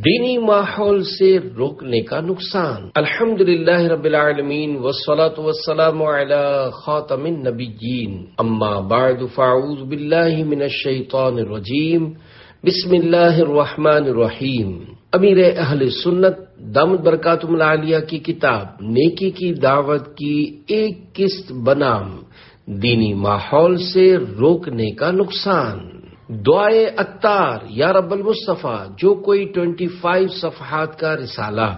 دینی ماحول سے روکنے کا نقصان۔ الحمدللہ رب العالمین والصلاة والسلام علی خاتم النبیین، اما بعد فاعوذ باللہ من الشیطان الرجیم، بسم اللہ الرحمن الرحیم۔ امیر اہل سنت دامت برکاتہم العالیہ کی کتاب نیکی کی دعوت کی ایک قسط بنام دینی ماحول سے روکنے کا نقصان۔ دعائے عطار یا رب المصطفیٰ، جو کوئی 25 صفحات کا رسالہ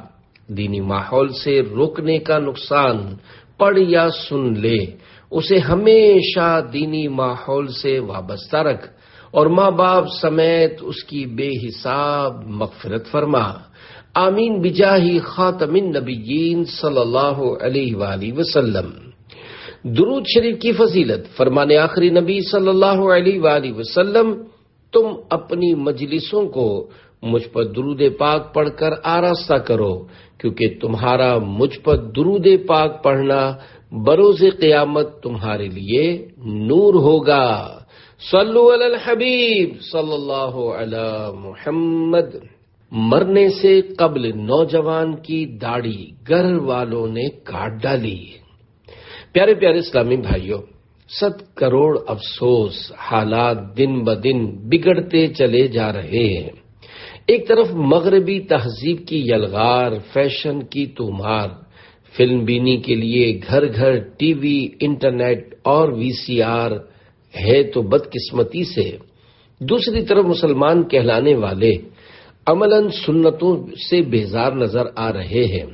دینی ماحول سے روکنے کا نقصان پڑھ یا سن لے، اسے ہمیشہ دینی ماحول سے وابستہ رکھ اور ماں باپ سمیت اس کی بے حساب مغفرت فرما، آمین بجاہ خاتم النبیین صلی اللہ علیہ وآلہ وسلم۔ درود شریف کی فضیلت، فرمان آخری نبی صلی اللہ علیہ وآلہ وسلم، تم اپنی مجلسوں کو مجھ پر درود پاک پڑھ کر آراستہ کرو، کیونکہ تمہارا مجھ پر درود پاک پڑھنا بروز قیامت تمہارے لیے نور ہوگا۔ صلو علی الحبیب صلی اللہ علی محمد۔ مرنے سے قبل نوجوان کی داڑھی گھر والوں نے کاٹ ڈالی۔ پیارے پیارے اسلامی بھائیوں، 100 کروڑ افسوس، حالات دن بدن بگڑتے چلے جا رہے ہیں۔ ایک طرف مغربی تہذیب کی یلغار، فیشن کی تومار، فلم بینی کے لیے گھر گھر ٹی وی، انٹرنیٹ اور VCR ہے تو بدقسمتی سے، دوسری طرف مسلمان کہلانے والے عملاً سنتوں سے بیزار نظر آ رہے ہیں۔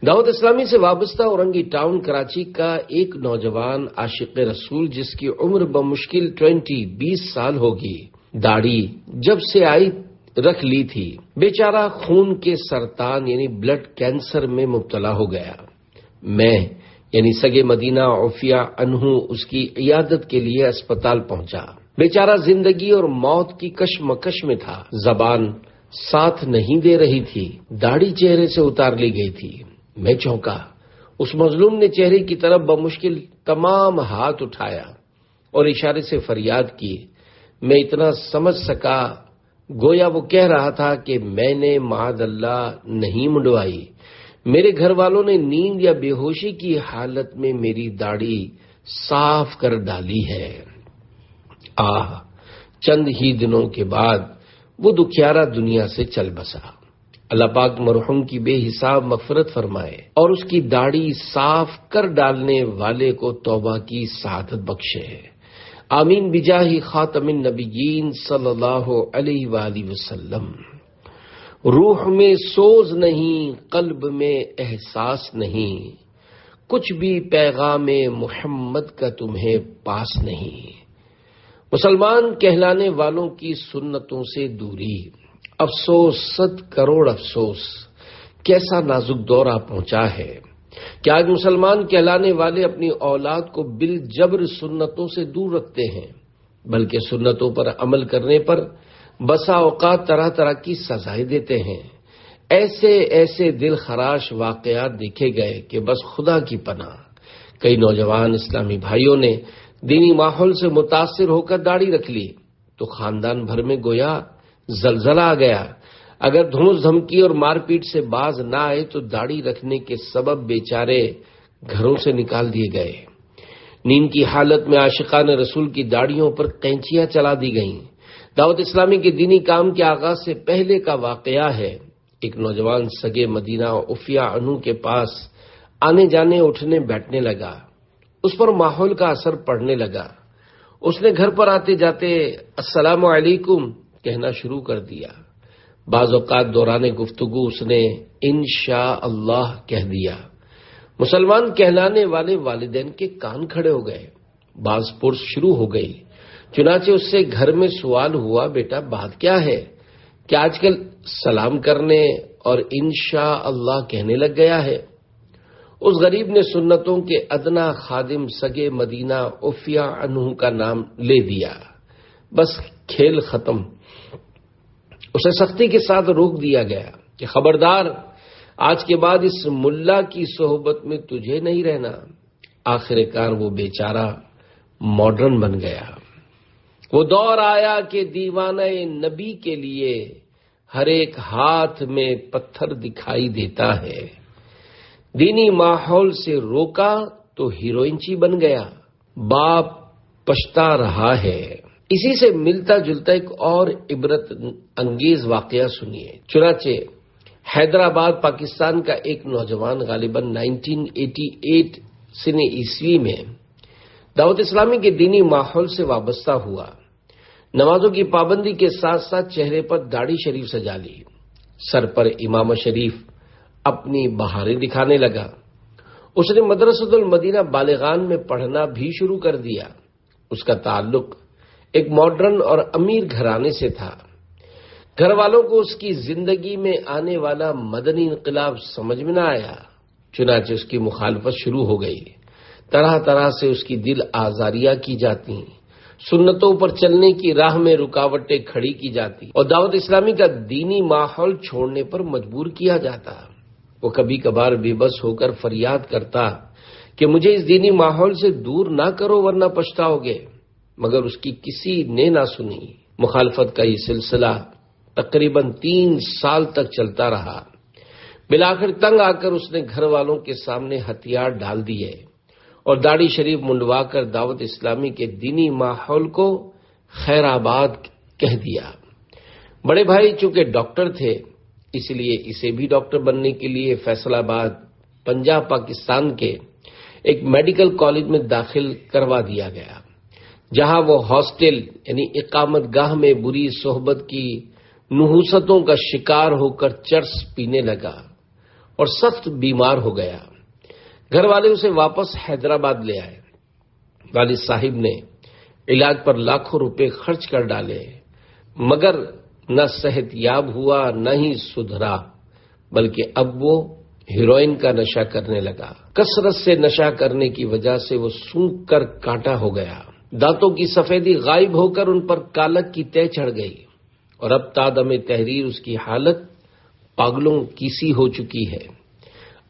دعوت اسلامی سے وابستہ اورنگی ٹاؤن کراچی کا ایک نوجوان عاشق رسول، جس کی عمر بمشکل 20 سال ہوگی، داڑھی جب سے آئی رکھ لی تھی، بیچارہ خون کے سرطان یعنی بلڈ کینسر میں مبتلا ہو گیا۔ میں یعنی سگے مدینہ عفیہ انہوں اس کی عیادت کے لیے اسپتال پہنچا۔ بیچارہ زندگی اور موت کی کشمکش میں تھا، زبان ساتھ نہیں دے رہی تھی، داڑھی چہرے سے اتار لی گئی تھی۔ میں چونکا، اس مظلوم نے چہرے کی طرف بمشکل تمام ہاتھ اٹھایا اور اشارے سے فریاد کی۔ میں اتنا سمجھ سکا، گویا وہ کہہ رہا تھا کہ میں نے معاذ اللہ نہیں منڈوائی، میرے گھر والوں نے نیند یا بے ہوشی کی حالت میں میری داڑھی صاف کر ڈالی ہے۔ چند ہی دنوں کے بعد وہ دکھیارا دنیا سے چل بسا۔ اللہ پاک مرحوم کی بے حساب مغفرت فرمائے اور اس کی داڑھی صاف کر ڈالنے والے کو توبہ کی سعادت بخشے، آمین بجاہ خاتم النبیین صلی اللہ علیہ وآلہ وسلم۔ روح میں سوز نہیں، قلب میں احساس نہیں، کچھ بھی پیغام محمد کا تمہیں پاس نہیں۔ مسلمان کہلانے والوں کی سنتوں سے دوری، افسوس، 100 کروڑ افسوس، کیسا نازک دورہ پہنچا ہے کہ آج مسلمان کہلانے والے اپنی اولاد کو بالجبر سنتوں سے دور رکھتے ہیں، بلکہ سنتوں پر عمل کرنے پر بسا اوقات طرح طرح کی سزائیں دیتے ہیں۔ ایسے ایسے دل خراش واقعات دیکھے گئے کہ بس خدا کی پناہ۔ کئی نوجوان اسلامی بھائیوں نے دینی ماحول سے متاثر ہو کر داڑھی رکھ لی تو خاندان بھر میں گویا زلزلہ آ گیا۔ اگر دھمس دھمکی اور مار پیٹ سے باز نہ آئے تو داڑھی رکھنے کے سبب بیچارے گھروں سے نکال دیے گئے۔ نیند کی حالت میں عاشقان رسول کی داڑھیوں پر قینچیاں چلا دی گئیں۔ دعوت اسلامی کے دینی کام کے آغاز سے پہلے کا واقعہ ہے۔ ایک نوجوان سگے مدینہ عفیہ انہوں کے پاس آنے جانے اٹھنے بیٹھنے لگا، اس پر ماحول کا اثر پڑنے لگا۔ اس نے گھر پر آتے جاتے السلام علیکم کہنا شروع کر دیا۔ بعض اوقات دوران گفتگو اس نے انشاءاللہ کہہ دیا۔ مسلمان کہلانے والے والدین کے کان کھڑے ہو گئے، بعض پرس شروع ہو گئی۔ چنانچہ اس سے گھر میں سوال ہوا، بیٹا بات کیا ہے؟ کیا آج کل سلام کرنے اور انشاءاللہ کہنے لگ گیا ہے؟ اس غریب نے سنتوں کے ادنا خادم سگے مدینہ عفیہ انہوں کا نام لے دیا۔ بس کھیل ختم۔ اسے سختی کے ساتھ روک دیا گیا کہ خبردار، آج کے بعد اس ملا کی صحبت میں تجھے نہیں رہنا۔ آخر کار وہ بیچارہ ماڈرن بن گیا۔ وہ دور آیا کہ دیوانہ نبی کے لیے ہر ایک ہاتھ میں پتھر دکھائی دیتا ہے۔ دینی ماحول سے روکا تو ہیروئنچی بن گیا، باپ پچھتا رہا ہے۔ اسی سے ملتا جلتا ایک اور عبرت انگیز واقعہ سنیے۔ چنانچہ حیدرآباد پاکستان کا ایک نوجوان غالباً 1988 سن عیسوی میں دعوت اسلامی کے دینی ماحول سے وابستہ ہوا۔ نمازوں کی پابندی کے ساتھ ساتھ چہرے پر داڑھی شریف سجا لی، سر پر امامہ شریف اپنی بہاریں دکھانے لگا۔ اس نے مدرسۃ المدینہ بالغان میں پڑھنا بھی شروع کر دیا۔ اس کا تعلق ایک ماڈرن اور امیر گھرانے سے تھا۔ گھر والوں کو اس کی زندگی میں آنے والا مدنی انقلاب سمجھ میں نہ آیا، چنانچہ اس کی مخالفت شروع ہو گئی۔ طرح طرح سے اس کی دل آزاریاں کی جاتی، سنتوں پر چلنے کی راہ میں رکاوٹیں کھڑی کی جاتی اور دعوت اسلامی کا دینی ماحول چھوڑنے پر مجبور کیا جاتا۔ وہ کبھی کبھار بے بس ہو کر فریاد کرتا کہ مجھے اس دینی ماحول سے دور نہ کرو ورنہ پچھتاؤ گے، مگر اس کی کسی نے نہ سنی۔ مخالفت کا یہ سلسلہ تقریباً 3 سال تک چلتا رہا۔ بالآخر تنگ آ کر اس نے گھر والوں کے سامنے ہتھیار ڈال دیے اور داڑھی شریف منڈوا کر دعوت اسلامی کے دینی ماحول کو خیر آباد کہہ دیا۔ بڑے بھائی چونکہ ڈاکٹر تھے، اس لیے اسے بھی ڈاکٹر بننے کے لیے فیصل آباد پنجاب پاکستان کے ایک میڈیکل کالج میں داخل کروا دیا گیا، جہاں وہ ہاسٹل یعنی اقامت گاہ میں بری صحبت کی نحوستوں کا شکار ہو کر چرس پینے لگا اور سخت بیمار ہو گیا۔ گھر والے اسے واپس حیدرآباد لے آئے۔ والد صاحب نے علاج پر لاکھوں روپے خرچ کر ڈالے، مگر نہ صحت یاب ہوا نہ ہی سدھرا، بلکہ اب وہ ہیروئن کا نشہ کرنے لگا۔ کثرت سے نشہ کرنے کی وجہ سے وہ سونکھ کر کانٹا ہو گیا، دانتوں کی سفیدی غائب ہو کر ان پر کالک کی تہ چڑھ گئی، اور اب تادم تحریر اس کی حالت پاگلوں کی سی ہو چکی ہے۔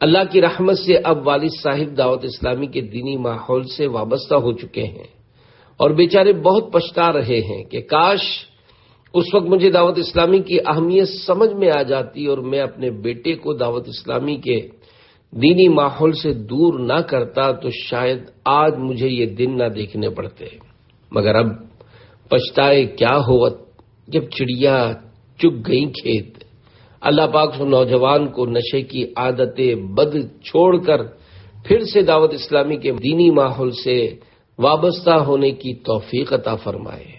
اللہ کی رحمت سے اب والد صاحب دعوت اسلامی کے دینی ماحول سے وابستہ ہو چکے ہیں اور بیچارے بہت پچھتا رہے ہیں کہ کاش اس وقت مجھے دعوت اسلامی کی اہمیت سمجھ میں آ جاتی اور میں اپنے بیٹے کو دعوت اسلامی کے دینی ماحول سے دور نہ کرتا تو شاید آج مجھے یہ دن نہ دیکھنے پڑتے۔ مگر اب پچھتائے کیا ہوت جب چڑیا چگ گئی کھیت۔ اللہ پاک اس نوجوان کو نشے کی عادتیں بد چھوڑ کر پھر سے دعوت اسلامی کے دینی ماحول سے وابستہ ہونے کی توفیق عطا فرمائے۔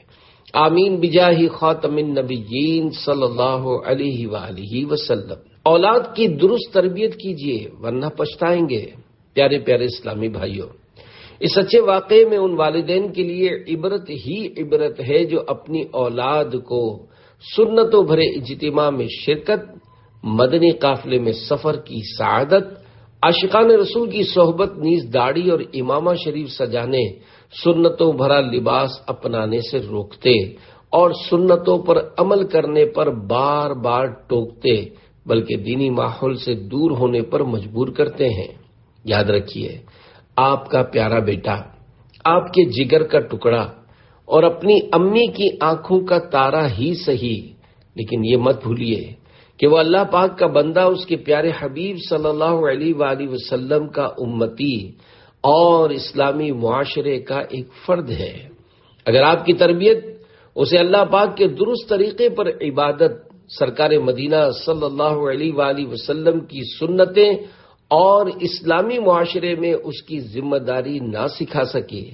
آمین بجاہ خاتم النبیین صلی اللہ علیہ وآلہ وسلم۔ اولاد کی درست تربیت کیجیے ورنہ پچھتائیں گے۔ پیارے پیارے اسلامی بھائیوں، اس سچے واقعے میں ان والدین کے لیے عبرت ہی عبرت ہے جو اپنی اولاد کو سنتوں بھرے اجتماع میں شرکت، مدنی قافلے میں سفر کی سعادت، عاشقان رسول کی صحبت نیز داڑھی اور امامہ شریف سجانے، سنتوں بھرا لباس اپنانے سے روکتے اور سنتوں پر عمل کرنے پر بار بار ٹوکتے، بلکہ دینی ماحول سے دور ہونے پر مجبور کرتے ہیں۔ یاد رکھیے، آپ کا پیارا بیٹا، آپ کے جگر کا ٹکڑا اور اپنی امی کی آنکھوں کا تارا ہی صحیح، لیکن یہ مت بھولیے کہ وہ اللہ پاک کا بندہ، اس کے پیارے حبیب صلی اللہ علیہ وآلہ وسلم کا امتی اور اسلامی معاشرے کا ایک فرد ہے۔ اگر آپ کی تربیت اسے اللہ پاک کے درست طریقے پر عبادت، سرکار مدینہ صلی اللہ علیہ وآلہ وسلم کی سنتیں اور اسلامی معاشرے میں اس کی ذمہ داری نہ سکھا سکے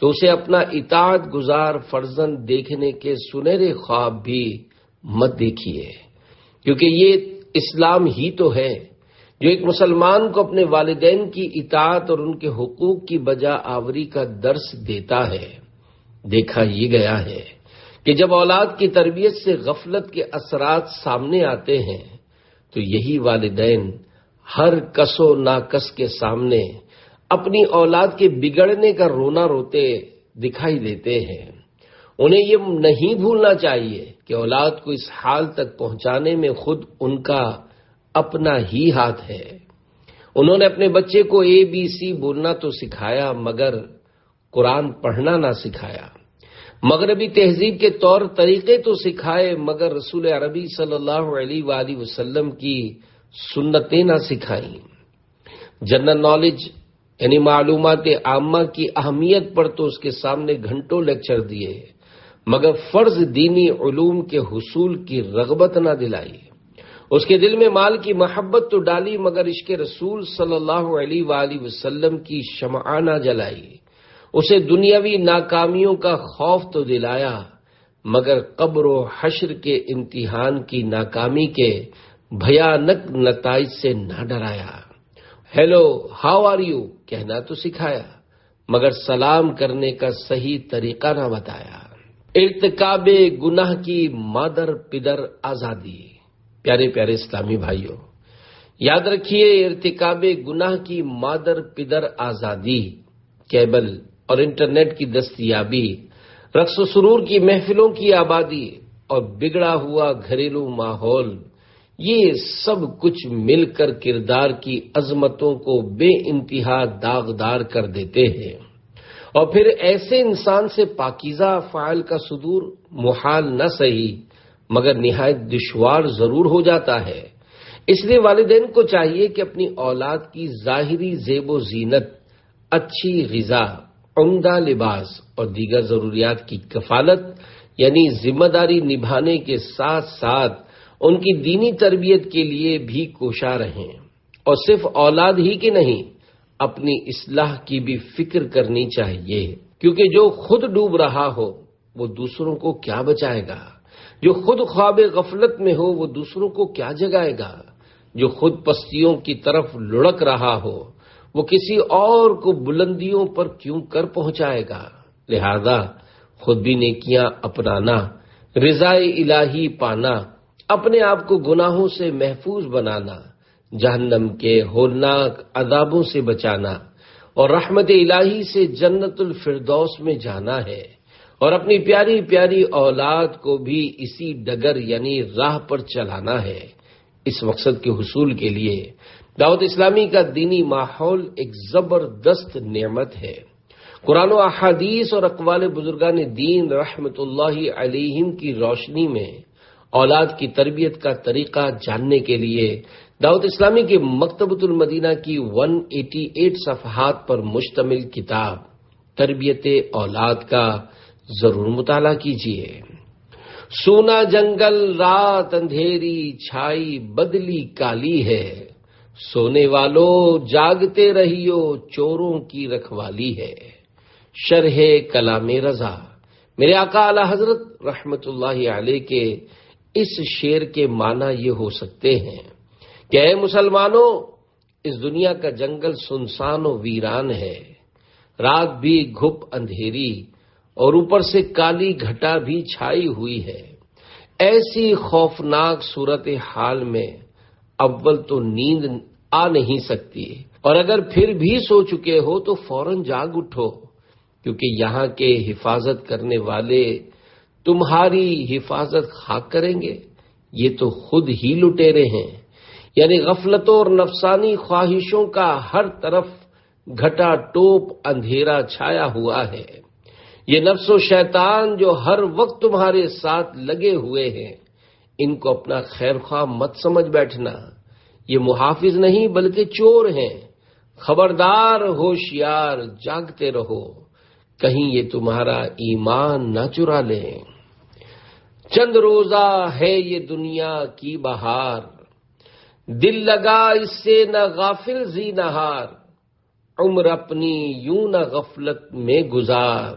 تو اسے اپنا اطاعت گزار فرزند دیکھنے کے سنہرے خواب بھی مت دیکھیے، کیونکہ یہ اسلام ہی تو ہے جو ایک مسلمان کو اپنے والدین کی اطاعت اور ان کے حقوق کی بجا آوری کا درس دیتا ہے۔ دیکھا یہ گیا ہے کہ جب اولاد کی تربیت سے غفلت کے اثرات سامنے آتے ہیں تو یہی والدین ہر کس و ناکس کے سامنے اپنی اولاد کے بگڑنے کا رونا روتے دکھائی دیتے ہیں۔ انہیں یہ نہیں بھولنا چاہیے کہ اولاد کو اس حال تک پہنچانے میں خود ان کا اپنا ہی ہاتھ ہے۔ انہوں نے اپنے بچے کو ABC بولنا تو سکھایا، مگر قرآن پڑھنا نہ سکھایا۔ مغربی تہذیب کے طور طریقے تو سکھائے مگر رسول عربی صلی اللہ علیہ وآلہ وسلم کی سنتیں نہ سکھائیں۔ جنرل نالج یعنی معلومات عامہ کی اہمیت پر تو اس کے سامنے گھنٹوں لیکچر دیے مگر فرض دینی علوم کے حصول کی رغبت نہ دلائی۔ اس کے دل میں مال کی محبت تو ڈالی مگر عشق رسول صلی اللہ علیہ وآلہ وسلم کی شمع نہ جلائی۔ اسے دنیاوی ناکامیوں کا خوف تو دلایا مگر قبر و حشر کے امتحان کی ناکامی کے بھیانک نتائج سے نہ ڈرایا۔ ہیلو ہاؤ آر یو کہنا تو سکھایا مگر سلام کرنے کا صحیح طریقہ نہ بتایا۔ ارتکاب گناہ کی مادر پدر آزادی۔ پیارے پیارے اسلامی بھائیوں، یاد رکھیے، ارتکاب گناہ کی مادر پدر آزادی، کیبل اور انٹرنیٹ کی دستیابی، رقص و سرور کی محفلوں کی آبادی اور بگڑا ہوا گھریلو ماحول، یہ سب کچھ مل کر کردار کی عظمتوں کو بے انتہا داغدار کر دیتے ہیں، اور پھر ایسے انسان سے پاکیزہ افعال کا صدور محال نہ صحیح مگر نہایت دشوار ضرور ہو جاتا ہے۔ اس لیے والدین کو چاہیے کہ اپنی اولاد کی ظاہری زیب و زینت، اچھی غذا، عمدہ لباس اور دیگر ضروریات کی کفالت یعنی ذمہ داری نبھانے کے ساتھ ساتھ ان کی دینی تربیت کے لیے بھی کوشاں رہیں، اور صرف اولاد ہی کی نہیں، اپنی اصلاح کی بھی فکر کرنی چاہیے، کیونکہ جو خود ڈوب رہا ہو وہ دوسروں کو کیا بچائے گا؟ جو خود خواب غفلت میں ہو وہ دوسروں کو کیا جگائے گا؟ جو خود پستیوں کی طرف لڑک رہا ہو وہ کسی اور کو بلندیوں پر کیوں کر پہنچائے گا؟ لہذا خود بھی نیکیاں اپنانا، رضا الہی پانا، اپنے آپ کو گناہوں سے محفوظ بنانا، جہنم کے ہولناک عذابوں سے بچانا اور رحمت الہی سے جنت الفردوس میں جانا ہے، اور اپنی پیاری پیاری اولاد کو بھی اسی ڈگر یعنی راہ پر چلانا ہے۔ اس مقصد کے حصول کے لیے دعوت اسلامی کا دینی ماحول ایک زبردست نعمت ہے۔ قرآن و احادیث اور اقوال بزرگان دین رحمت اللہ علیہم کی روشنی میں اولاد کی تربیت کا طریقہ جاننے کے لیے دعوت اسلامی کی مکتبۃ المدینہ کی 188 صفحات پر مشتمل کتاب تربیت اولاد کا ضرور مطالعہ کیجیے۔ سونا جنگل رات اندھیری چھائی بدلی کالی ہے، سونے والوں جاگتے رہیو چوروں کی رکھوالی ہے۔ شرح کلام رضا، میرے آقا اعلی حضرت رحمت اللہ علیہ کے اس شعر کے معنی یہ ہو سکتے ہیں کہ اے مسلمانوں، اس دنیا کا جنگل سنسان و ویران ہے، رات بھی گھپ اندھیری اور اوپر سے کالی گھٹا بھی چھائی ہوئی ہے۔ ایسی خوفناک صورتحال میں اول تو نیند آ نہیں سکتی، اور اگر پھر بھی سو چکے ہو تو فوراً جاگ اٹھو، کیونکہ یہاں کے حفاظت کرنے والے تمہاری حفاظت خاک کریں گے، یہ تو خود ہی لٹیرے ہیں۔ یعنی غفلتوں اور نفسانی خواہشوں کا ہر طرف گھٹا ٹوپ اندھیرا چھایا ہوا ہے۔ یہ نفس و شیطان جو ہر وقت تمہارے ساتھ لگے ہوئے ہیں، ان کو اپنا خیر خواہ مت سمجھ بیٹھنا، یہ محافظ نہیں بلکہ چور ہیں۔ خبردار، ہوشیار، جاگتے رہو، کہیں یہ تمہارا ایمان نہ چرا لیں۔ چند روزہ ہے یہ دنیا کی بہار، دل لگا اس سے نہ غافل زی نہار، عمر اپنی یوں نہ غفلت میں گزار،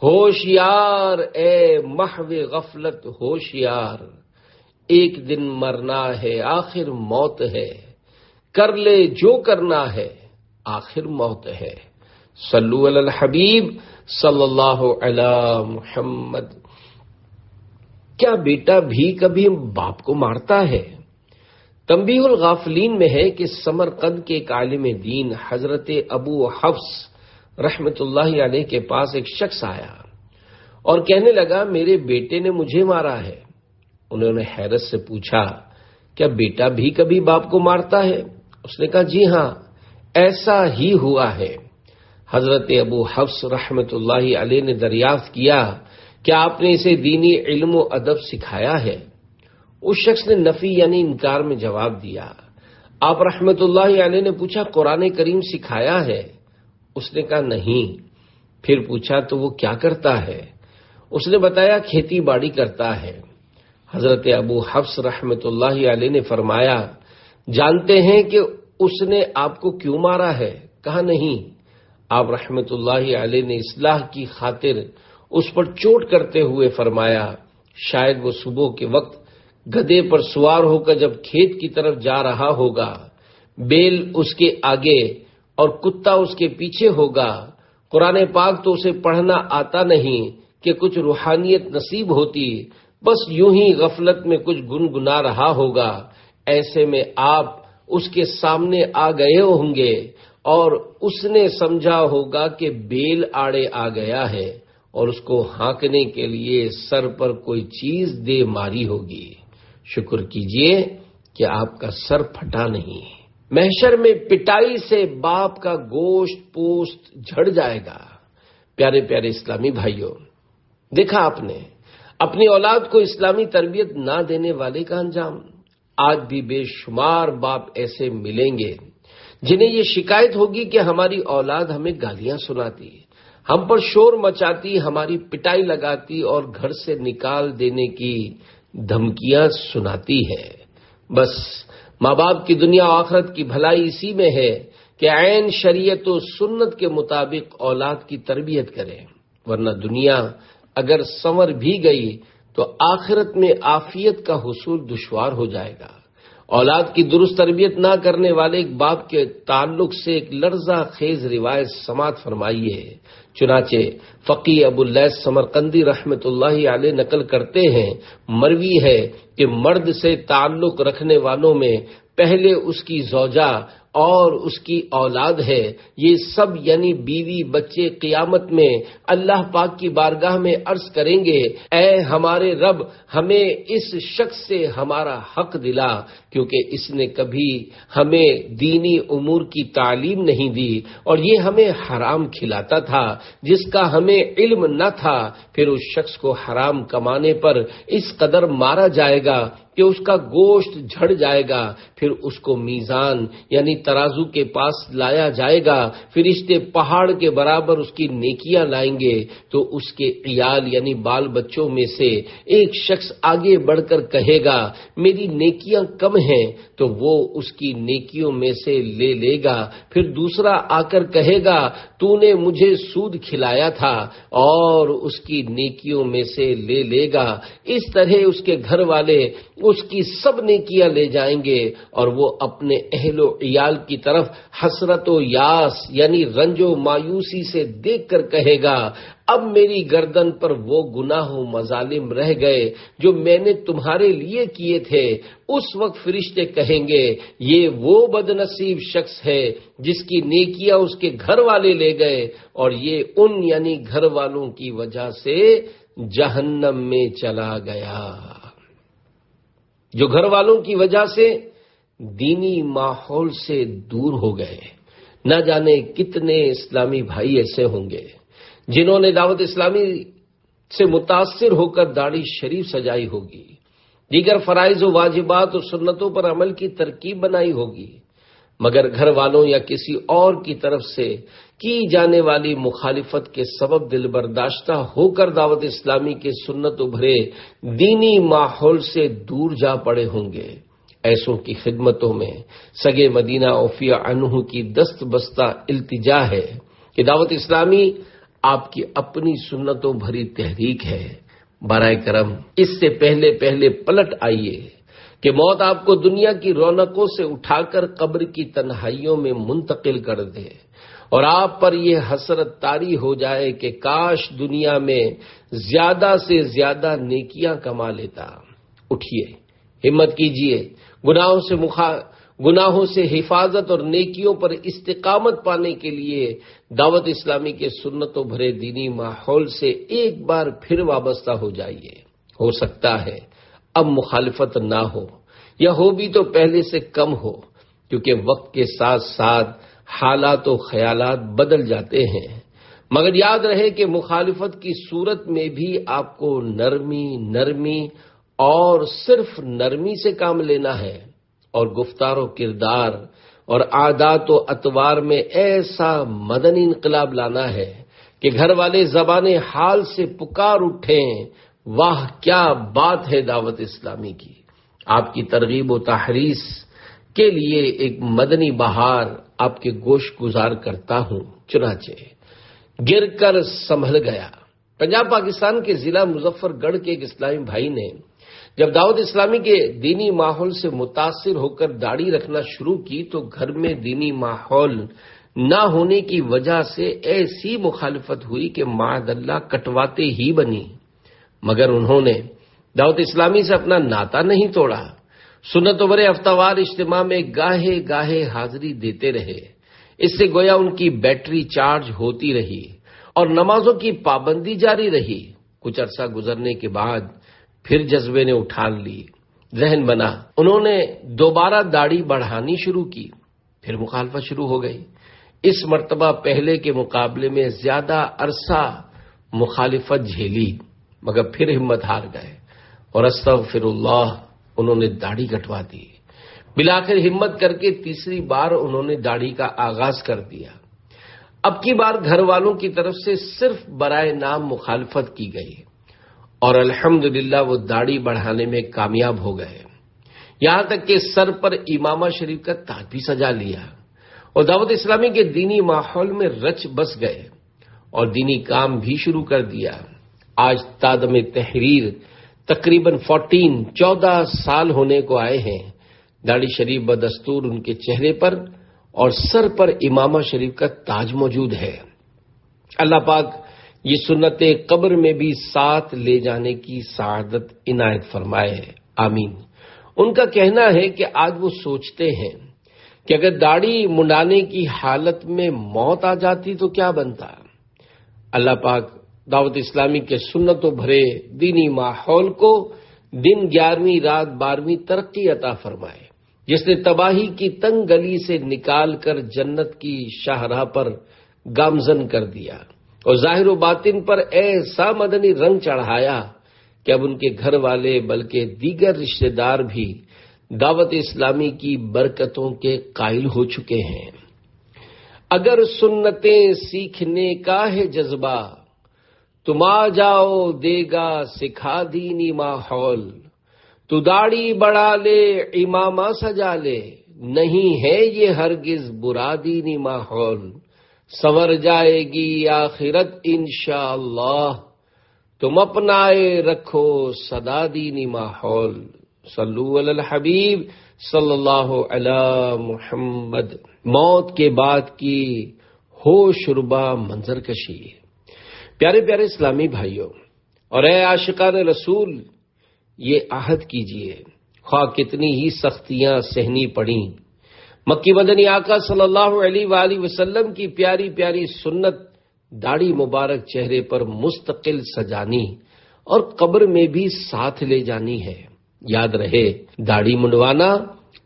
ہوشیار اے محو غفلت ہوشیار، ایک دن مرنا ہے آخر موت ہے، کر لے جو کرنا ہے آخر موت ہے۔ صلو علی الحبیب صلی اللہ علی محمد۔ کیا بیٹا بھی کبھی باپ کو مارتا ہے؟ تنبیہ الغافلین میں ہے کہ سمرقند کے ایک عالم دین حضرت ابو حفص رحمت اللہ علیہ کے پاس ایک شخص آیا اور کہنے لگا میرے بیٹے نے مجھے مارا ہے۔ انہوں نے حیرت سے پوچھا کیا بیٹا بھی کبھی باپ کو مارتا ہے؟ اس نے کہا جی ہاں، ایسا ہی ہوا ہے۔ حضرت ابو حفص رحمت اللہ علیہ نے دریافت کیا کیا آپ نے اسے دینی علم و ادب سکھایا ہے؟ اس شخص نے نفی یعنی انکار میں جواب دیا۔ آپ رحمت اللہ علیہ نے پوچھا قرآن کریم سکھایا ہے؟ اس نے کہا نہیں۔ پھر پوچھا تو وہ کیا کرتا ہے؟ اس نے بتایا کھیتی باڑی کرتا ہے۔ حضرت ابو حفص رحمت اللہ علیہ نے فرمایا جانتے ہیں کہ اس نے آپ کو کیوں مارا ہے؟ کہا نہیں۔ آپ رحمت اللہ علیہ نے اصلاح کی خاطر اس پر چوٹ کرتے ہوئے فرمایا شاید وہ صبح کے وقت گدھے پر سوار ہو کر جب کھیت کی طرف جا رہا ہوگا، بیل اس کے آگے اور کتا اس کے پیچھے ہوگا، قرآن پاک تو اسے پڑھنا آتا نہیں کہ کچھ روحانیت نصیب ہوتی، بس یوں ہی غفلت میں کچھ گنگنا رہا ہوگا، ایسے میں آپ اس کے سامنے آ گئے ہوں گے اور اس نے سمجھا ہوگا کہ بیل آڑے آ گیا ہے اور اس کو ہانکنے کے لیے سر پر کوئی چیز دے ماری ہوگی۔ شکر کیجئے کہ آپ کا سر پھٹا نہیں۔ محشر میں پٹائی سے باپ کا گوشت پوست جھڑ جائے گا۔ پیارے پیارے اسلامی بھائیوں، دیکھا آپ نے اپنی اولاد کو اسلامی تربیت نہ دینے والے کا انجام۔ آج بھی بے شمار باپ ایسے ملیں گے جنہیں یہ شکایت ہوگی کہ ہماری اولاد ہمیں گالیاں سناتی، ہم پر شور مچاتی، ہماری پٹائی لگاتی اور گھر سے نکال دینے کی دھمکیاں سناتی ہے۔ بس ماں باپ کی دنیا و آخرت کی بھلائی اسی میں ہے کہ عین شریعت و سنت کے مطابق اولاد کی تربیت کریں، ورنہ دنیا اگر سنور بھی گئی تو آخرت میں عافیت کا حصول دشوار ہو جائے گا۔ اولاد کی درست تربیت نہ کرنے والے ایک باپ کے تعلق سے ایک لرزہ خیز روایت سماعت فرمائیے۔ چنانچہ فقی ابو اللیث سمرقندی رحمت اللہ علیہ نقل کرتے ہیں، مروی ہے کہ مرد سے تعلق رکھنے والوں میں پہلے اس کی زوجہ اور اس کی اولاد ہے، یہ سب یعنی بیوی بچے قیامت میں اللہ پاک کی بارگاہ میں عرض کریں گے اے ہمارے رب ہمیں اس شخص سے ہمارا حق دلا، کیونکہ اس نے کبھی ہمیں دینی امور کی تعلیم نہیں دی اور یہ ہمیں حرام کھلاتا تھا جس کا ہمیں علم نہ تھا۔ پھر اس شخص کو حرام کمانے پر اس قدر مارا جائے گا کہ اس کا گوشت جھڑ جائے گا، پھر اس کو میزان یعنی ترازو کے پاس لایا جائے گا، فرشتے پہاڑ کے برابر اس کی نیکیاں لائیں گے، تو اس کے عیال یعنی بال بچوں میں سے ایک شخص آگے بڑھ کر کہے گا میری نیکیاں کم ہیں، تو وہ اس کی نیکیوں میں سے لے لے گا، پھر دوسرا آ کر کہے گا تو نے مجھے سود کھلایا تھا اور اس کی نیکیوں میں سے لے لے گا۔ اس طرح اس کے گھر والے اس کی سب نیکیاں لے جائیں گے اور وہ اپنے اہل و عیال کی طرف حسرت و یاس یعنی رنج و مایوسی سے دیکھ کر کہے گا اب میری گردن پر وہ گناہ و مظالم رہ گئے جو میں نے تمہارے لیے کیے تھے۔ اس وقت فرشتے کہیں گے یہ وہ بد نصیب شخص ہے جس کی نیکیاں اس کے گھر والے لے گئے اور یہ ان یعنی گھر والوں کی وجہ سے جہنم میں چلا گیا۔ جو گھر والوں کی وجہ سے دینی ماحول سے دور ہو گئے، نہ جانے کتنے اسلامی بھائی ایسے ہوں گے جنہوں نے دعوت اسلامی سے متاثر ہو کر داڑھی شریف سجائی ہوگی، دیگر فرائض و واجبات و سنتوں پر عمل کی ترکیب بنائی ہوگی، مگر گھر والوں یا کسی اور کی طرف سے کی جانے والی مخالفت کے سبب دل برداشتہ ہو کر دعوت اسلامی کے سنت و بھرے دینی ماحول سے دور جا پڑے ہوں گے۔ ایسوں کی خدمتوں میں سگے مدینہ اوفیہ عنہ کی دست بستہ التجا ہے کہ دعوت اسلامی آپ کی اپنی سنتوں بھری تحریک ہے، برائے کرم اس سے پہلے پلٹ آئیے کہ موت آپ کو دنیا کی رونقوں سے اٹھا کر قبر کی تنہائیوں میں منتقل کر دے اور آپ پر یہ حسرت طاری ہو جائے کہ کاش دنیا میں زیادہ سے زیادہ نیکیاں کما لیتا۔ اٹھیے، ہمت کیجیے، گناہوں سے حفاظت اور نیکیوں پر استقامت پانے کے لیے دعوت اسلامی کے سنتوں بھرے دینی ماحول سے ایک بار پھر وابستہ ہو جائیے۔ ہو سکتا ہے اب مخالفت نہ ہو یا ہو بھی تو پہلے سے کم ہو، کیونکہ وقت کے ساتھ ساتھ حالات و خیالات بدل جاتے ہیں۔ مگر یاد رہے کہ مخالفت کی صورت میں بھی آپ کو نرمی اور صرف نرمی سے کام لینا ہے، اور گفتار و کردار اور عادات و اطوار میں ایسا مدنی انقلاب لانا ہے کہ گھر والے زبان حال سے پکار اٹھیں، واہ کیا بات ہے دعوت اسلامی کی۔ آپ کی ترغیب و تحریص کے لیے ایک مدنی بہار آپ کے گوش گزار کرتا ہوں۔ چنانچہ گر کر سنبھل گیا۔ پنجاب پاکستان کے ضلع مظفر گڑھ کے ایک اسلامی بھائی نے جب دعوت اسلامی کے دینی ماحول سے متاثر ہو کر داڑھی رکھنا شروع کی تو گھر میں دینی ماحول نہ ہونے کی وجہ سے ایسی مخالفت ہوئی کہ معاذ اللہ کٹواتے ہی بنی، مگر انہوں نے دعوت اسلامی سے اپنا ناتا نہیں توڑا۔ سنت و برے ہفتہ وار اجتماع میں گاہے گاہے حاضری دیتے رہے، اس سے گویا ان کی بیٹری چارج ہوتی رہی اور نمازوں کی پابندی جاری رہی۔ کچھ عرصہ گزرنے کے بعد پھر جذبے نے اٹھان لی، ذہن بنا، انہوں نے دوبارہ داڑھی بڑھانی شروع کی، پھر مخالفت شروع ہو گئی۔ اس مرتبہ پہلے کے مقابلے میں زیادہ عرصہ مخالفت جھیلی، مگر پھر ہمت ہار گئے اور استغفر اللہ انہوں نے داڑھی کٹوا دی۔ بالآخر ہمت کر کے تیسری بار انہوں نے داڑھی کا آغاز کر دیا۔ اب کی بار گھر والوں کی طرف سے صرف برائے نام مخالفت کی گئی اور الحمدللہ وہ داڑھی بڑھانے میں کامیاب ہو گئے، یہاں تک کہ سر پر امامہ شریف کا تاج بھی سجا لیا اور دعوت اسلامی کے دینی ماحول میں رچ بس گئے اور دینی کام بھی شروع کر دیا۔ آج تادم تحریر تقریباً 14 سال ہونے کو آئے ہیں۔ داڑھی شریف بدستور ان کے چہرے پر اور سر پر امامہ شریف کا تاج موجود ہے۔ اللہ پاک یہ سنت قبر میں بھی ساتھ لے جانے کی سعادت عنایت فرمائے، آمین۔ ان کا کہنا ہے کہ آج وہ سوچتے ہیں کہ اگر داڑھی منڈانے کی حالت میں موت آ جاتی تو کیا بنتا۔ اللہ پاک دعوت اسلامی کے سنتوں بھرے دینی ماحول کو دن 11ویں رات 12ویں ترقی عطا فرمائے، جس نے تباہی کی تنگ گلی سے نکال کر جنت کی شاہراہ پر گامزن کر دیا اور ظاہر و باطن پر ایسا مدنی رنگ چڑھایا کہ اب ان کے گھر والے بلکہ دیگر رشتہ دار بھی دعوت اسلامی کی برکتوں کے قائل ہو چکے ہیں۔ اگر سنتیں سیکھنے کا ہے جذبہ تم آ جاؤ دے گا سکھا دینی ماحول، تو داڑھی بڑھا لے امامہ سجا لے، نہیں ہے یہ ہرگز برا دینی ماحول، سنور جائے گی آخرت انشاءاللہ، تم اپنائے رکھو سدا دینی ماحول۔ صلو علی الحبیب صلی اللہ علی محمد۔ موت کے بعد کی ہوش ربا منظر کشی۔ پیارے پیارے اسلامی بھائیوں اور اے عاشقان رسول، یہ عہد کیجئے، خواہ کتنی ہی سختیاں سہنی پڑیں، مکی مدنی آقا صلی اللہ علیہ وآلہ وسلم کی پیاری پیاری سنت داڑھی مبارک چہرے پر مستقل سجانی اور قبر میں بھی ساتھ لے جانی ہے۔ یاد رہے، داڑھی منڈوانا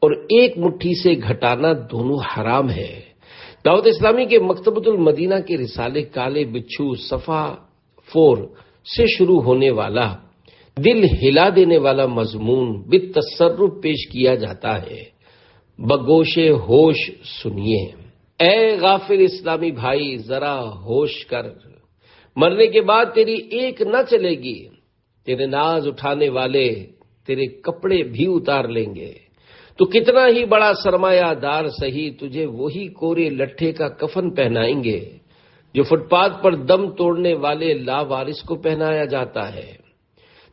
اور ایک مٹھی سے گھٹانا دونوں حرام ہے۔ دعوت اسلامی کے مکتبۃ المدینہ کے رسالے کالے بچھو صفحہ 4 سے شروع ہونے والا دل ہلا دینے والا مضمون بالتصرف پیش کیا جاتا ہے۔ بگوش ہوش سنیے۔ اے غافل اسلامی بھائی، ذرا ہوش کر، مرنے کے بعد تیری ایک نہ چلے گی، تیرے ناز اٹھانے والے تیرے کپڑے بھی اتار لیں گے، تو کتنا ہی بڑا سرمایہ دار سہی تجھے وہی کورے لٹھے کا کفن پہنائیں گے جو فٹ پاتھ پر دم توڑنے والے لاوارث کو پہنایا جاتا ہے۔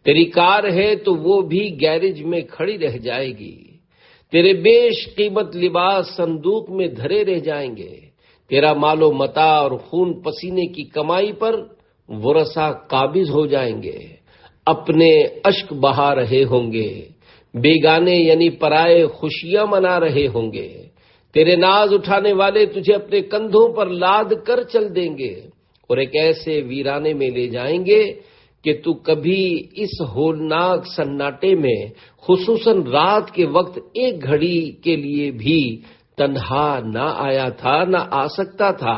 تیری کار ہے تو وہ بھی گیرج میں کھڑی رہ جائے گی، تیرے بیش قیمت لباس صندوق میں دھرے رہ جائیں گے، تیرا مال و متاع اور خون پسینے کی کمائی پر ورثہ قابض ہو جائیں گے، اپنے اشک بہا رہے ہوں گے، بیگانے یعنی پرائے خوشیاں منا رہے ہوں گے، تیرے ناز اٹھانے والے تجھے اپنے کندھوں پر لاد کر چل دیں گے اور ایک ایسے ویرانے میں لے جائیں گے کہ تو کبھی اس ہولناک سناٹے میں خصوصاً رات کے وقت ایک گھڑی کے لیے بھی تنہا نہ آیا تھا، نہ آ سکتا تھا،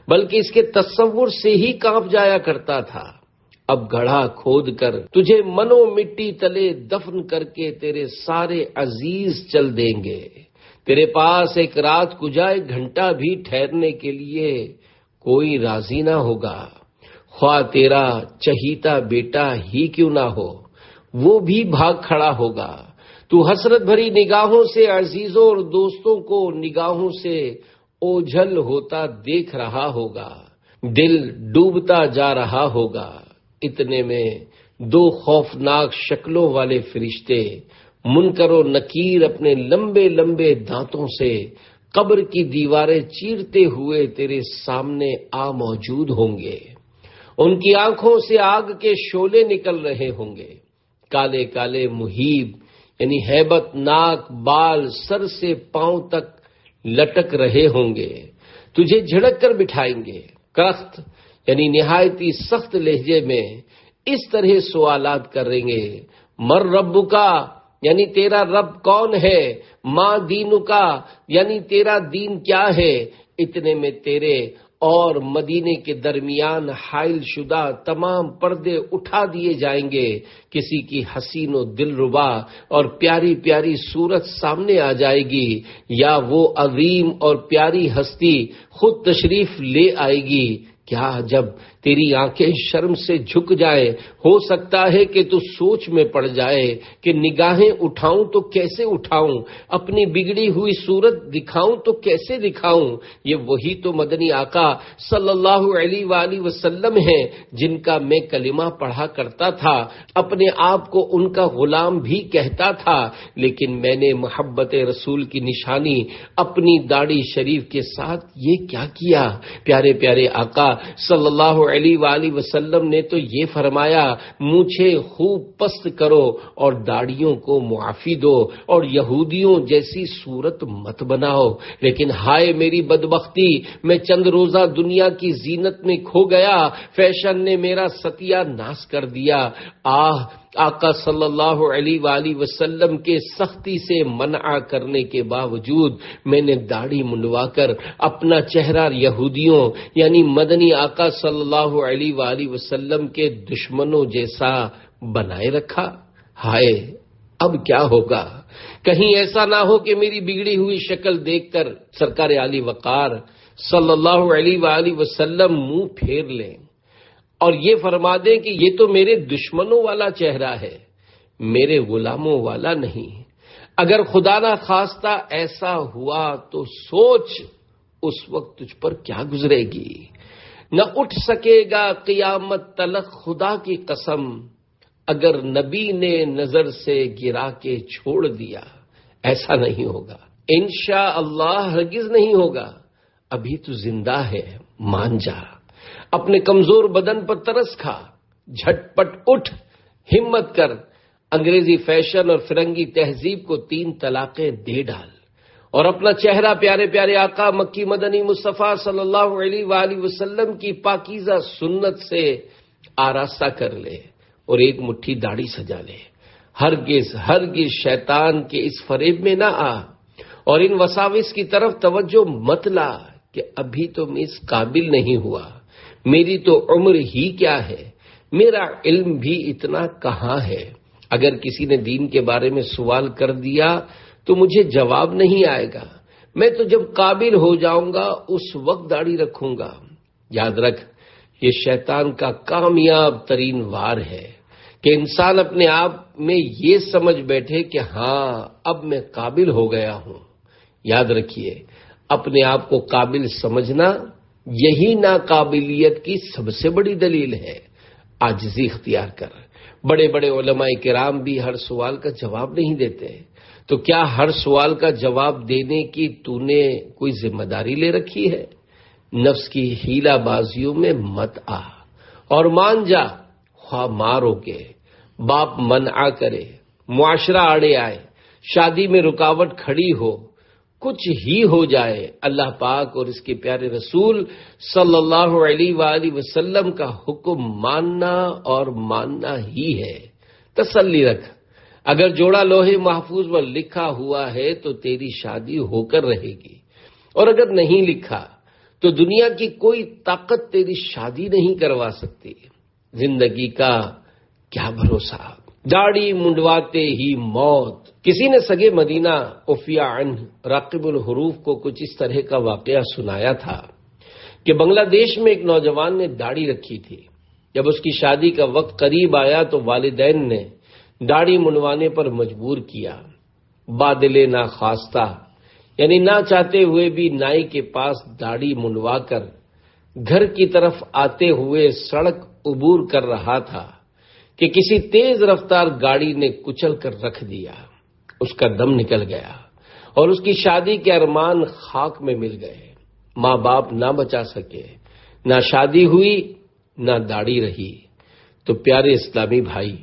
بلکہ اس کے تصور سے ہی کانپ جایا کرتا تھا۔ اب گڑھا کھود کر تجھے منو مٹی تلے دفن کر کے تیرے سارے عزیز چل دیں گے۔ تیرے پاس ایک رات کجا ایک گھنٹہ بھی ٹھہرنے کے لیے کوئی راضی نہ ہوگا، خواہ تیرا چہیتا بیٹا ہی کیوں نہ ہو، وہ بھی بھاگ کھڑا ہوگا۔ تو حسرت بھری نگاہوں سے عزیزوں اور دوستوں کو نگاہوں سے اوجھل ہوتا دیکھ رہا ہوگا، دل ڈوبتا جا رہا ہوگا۔ اتنے میں دو خوفناک شکلوں والے فرشتے منکر و نکیر اپنے لمبے لمبے دانتوں سے قبر کی دیواریں چیرتے ہوئے تیرے سامنے آ موجود ہوں گے۔ ان کی آنکھوں سے آگ کے شعلے نکل رہے ہوں گے، کالے کالے مہیب یعنی ہیبت ناک بال سر سے پاؤں تک لٹک رہے ہوں گے، تجھے جھڑک کر بٹھائیں گے۔ کرخت یعنی نہایتی سخت لہجے میں اس طرح سوالات کریں گے، مر رب کا یعنی تیرا رب کون ہے، ماں دین کا یعنی تیرا دین کیا ہے۔ اتنے میں تیرے اور مدینے کے درمیان حائل شدہ تمام پردے اٹھا دیے جائیں گے، کسی کی حسین و دلربا اور پیاری پیاری صورت سامنے آ جائے گی، یا وہ عظیم اور پیاری ہستی خود تشریف لے آئے گی۔ کیا جب تیری آنکھیں شرم سے جھک جائیں، ہو سکتا ہے کہ تو سوچ میں پڑ جائے کہ نگاہیں اٹھاؤں تو کیسے اٹھاؤں، اپنی بگڑی ہوئی صورت دکھاؤں تو کیسے دکھاؤں۔ یہ وہی تو مدنی آقا صلی اللہ علیہ وآلہ وسلم ہیں جن کا میں کلمہ پڑھا کرتا تھا، اپنے آپ کو ان کا غلام بھی کہتا تھا، لیکن میں نے محبت رسول کی نشانی اپنی داڑھی شریف کے ساتھ یہ کیا کیا۔ پیارے پیارے آقا صلی اللہ علیہ وآلہ وسلم نے تو یہ فرمایا، مونچھیں خوب پست کرو اور داڑھیوں کو معافی دو اور یہودیوں جیسی صورت مت بناؤ۔ لیکن ہائے میری بدبختی، میں چند روزہ دنیا کی زینت میں کھو گیا، فیشن نے میرا ستیہ ناش کر دیا۔ آقا صلی اللہ علیہ وآلہ وسلم کے سختی سے منع کرنے کے باوجود میں نے داڑھی منڈوا کر اپنا چہرہ یہودیوں یعنی مدنی آقا صلی اللہ علیہ وآلہ وسلم کے دشمنوں جیسا بنائے رکھا۔ ہائے اب کیا ہوگا، کہیں ایسا نہ ہو کہ میری بگڑی ہوئی شکل دیکھ کر سرکار علی وقار صلی اللہ علیہ وآلہ وسلم منہ پھیر لیں اور یہ فرما دیں کہ یہ تو میرے دشمنوں والا چہرہ ہے، میرے غلاموں والا نہیں۔ اگر خدا نہ خواستہ ایسا ہوا تو سوچ اس وقت تجھ پر کیا گزرے گی۔ نہ اٹھ سکے گا قیامت تلک خدا کی قسم، اگر نبی نے نظر سے گرا کے چھوڑ دیا۔ ایسا نہیں ہوگا، انشاءاللہ ہرگز نہیں ہوگا۔ ابھی تو زندہ ہے، مان جا، اپنے کمزور بدن پر ترس کھا، جھٹ پٹ اٹھ، ہمت کر، انگریزی فیشن اور فرنگی تہذیب کو 3 طلاقیں دے ڈال اور اپنا چہرہ پیارے پیارے آقا مکی مدنی مصطفیٰ صلی اللہ علیہ وآلہ وسلم کی پاکیزہ سنت سے آراستہ کر لے اور ایک مٹھی داڑھی سجا لے۔ ہرگز ہرگز شیطان کے اس فریب میں نہ آ اور ان وساوس کی طرف توجہ مت لا کہ ابھی تو میں اس قابل نہیں ہوا، میری تو عمر ہی کیا ہے، میرا علم بھی اتنا کہاں ہے۔ اگر کسی نے دین کے بارے میں سوال کر دیا تو مجھے جواب نہیں آئے گا، میں تو جب قابل ہو جاؤں گا اس وقت داڑھی رکھوں گا۔ یاد رکھ، یہ شیطان کا کامیاب ترین وار ہے کہ انسان اپنے آپ میں یہ سمجھ بیٹھے کہ ہاں اب میں قابل ہو گیا ہوں۔ یاد رکھیے، اپنے آپ کو قابل سمجھنا یہی ناقابلیت کی سب سے بڑی دلیل ہے۔ عاجزی اختیار کر۔ بڑے بڑے علماء کرام بھی ہر سوال کا جواب نہیں دیتے، تو کیا ہر سوال کا جواب دینے کی تو نے کوئی ذمہ داری لے رکھی ہے؟ نفس کی ہیلا بازیوں میں مت آ اور مان جا، خواہ ماں روکے، باپ منع کرے، معاشرہ آڑے آئے، شادی میں رکاوٹ کھڑی ہو، کچھ ہی ہو جائے، اللہ پاک اور اس کے پیارے رسول صلی اللہ علیہ وآلہ وسلم کا حکم ماننا اور ماننا ہی ہے۔ تسلی رکھ، اگر جوڑا لوہے محفوظ پر لکھا ہوا ہے تو تیری شادی ہو کر رہے گی، اور اگر نہیں لکھا تو دنیا کی کوئی طاقت تیری شادی نہیں کروا سکتی۔ زندگی کا کیا بھروسہ، داڑھی منڈواتے ہی موت۔ کسی نے سگے مدینہ عفیہ عنہ راقب الحروف کو کچھ اس طرح کا واقعہ سنایا تھا کہ بنگلہ دیش میں ایک نوجوان نے داڑھی رکھی تھی۔ جب اس کی شادی کا وقت قریب آیا تو والدین نے داڑھی منڈوانے پر مجبور کیا۔ بادل ناخواستہ، یعنی نہ چاہتے ہوئے بھی نائی کے پاس داڑھی منڈوا کر گھر کی طرف آتے ہوئے سڑک عبور کر رہا تھا کہ کسی تیز رفتار گاڑی نے کچل کر رکھ دیا۔ اس کا دم نکل گیا اور اس کی شادی کے ارمان خاک میں مل گئے۔ ماں باپ نہ بچا سکے، نہ شادی ہوئی نہ داڑھی رہی۔ تو پیارے اسلامی بھائی،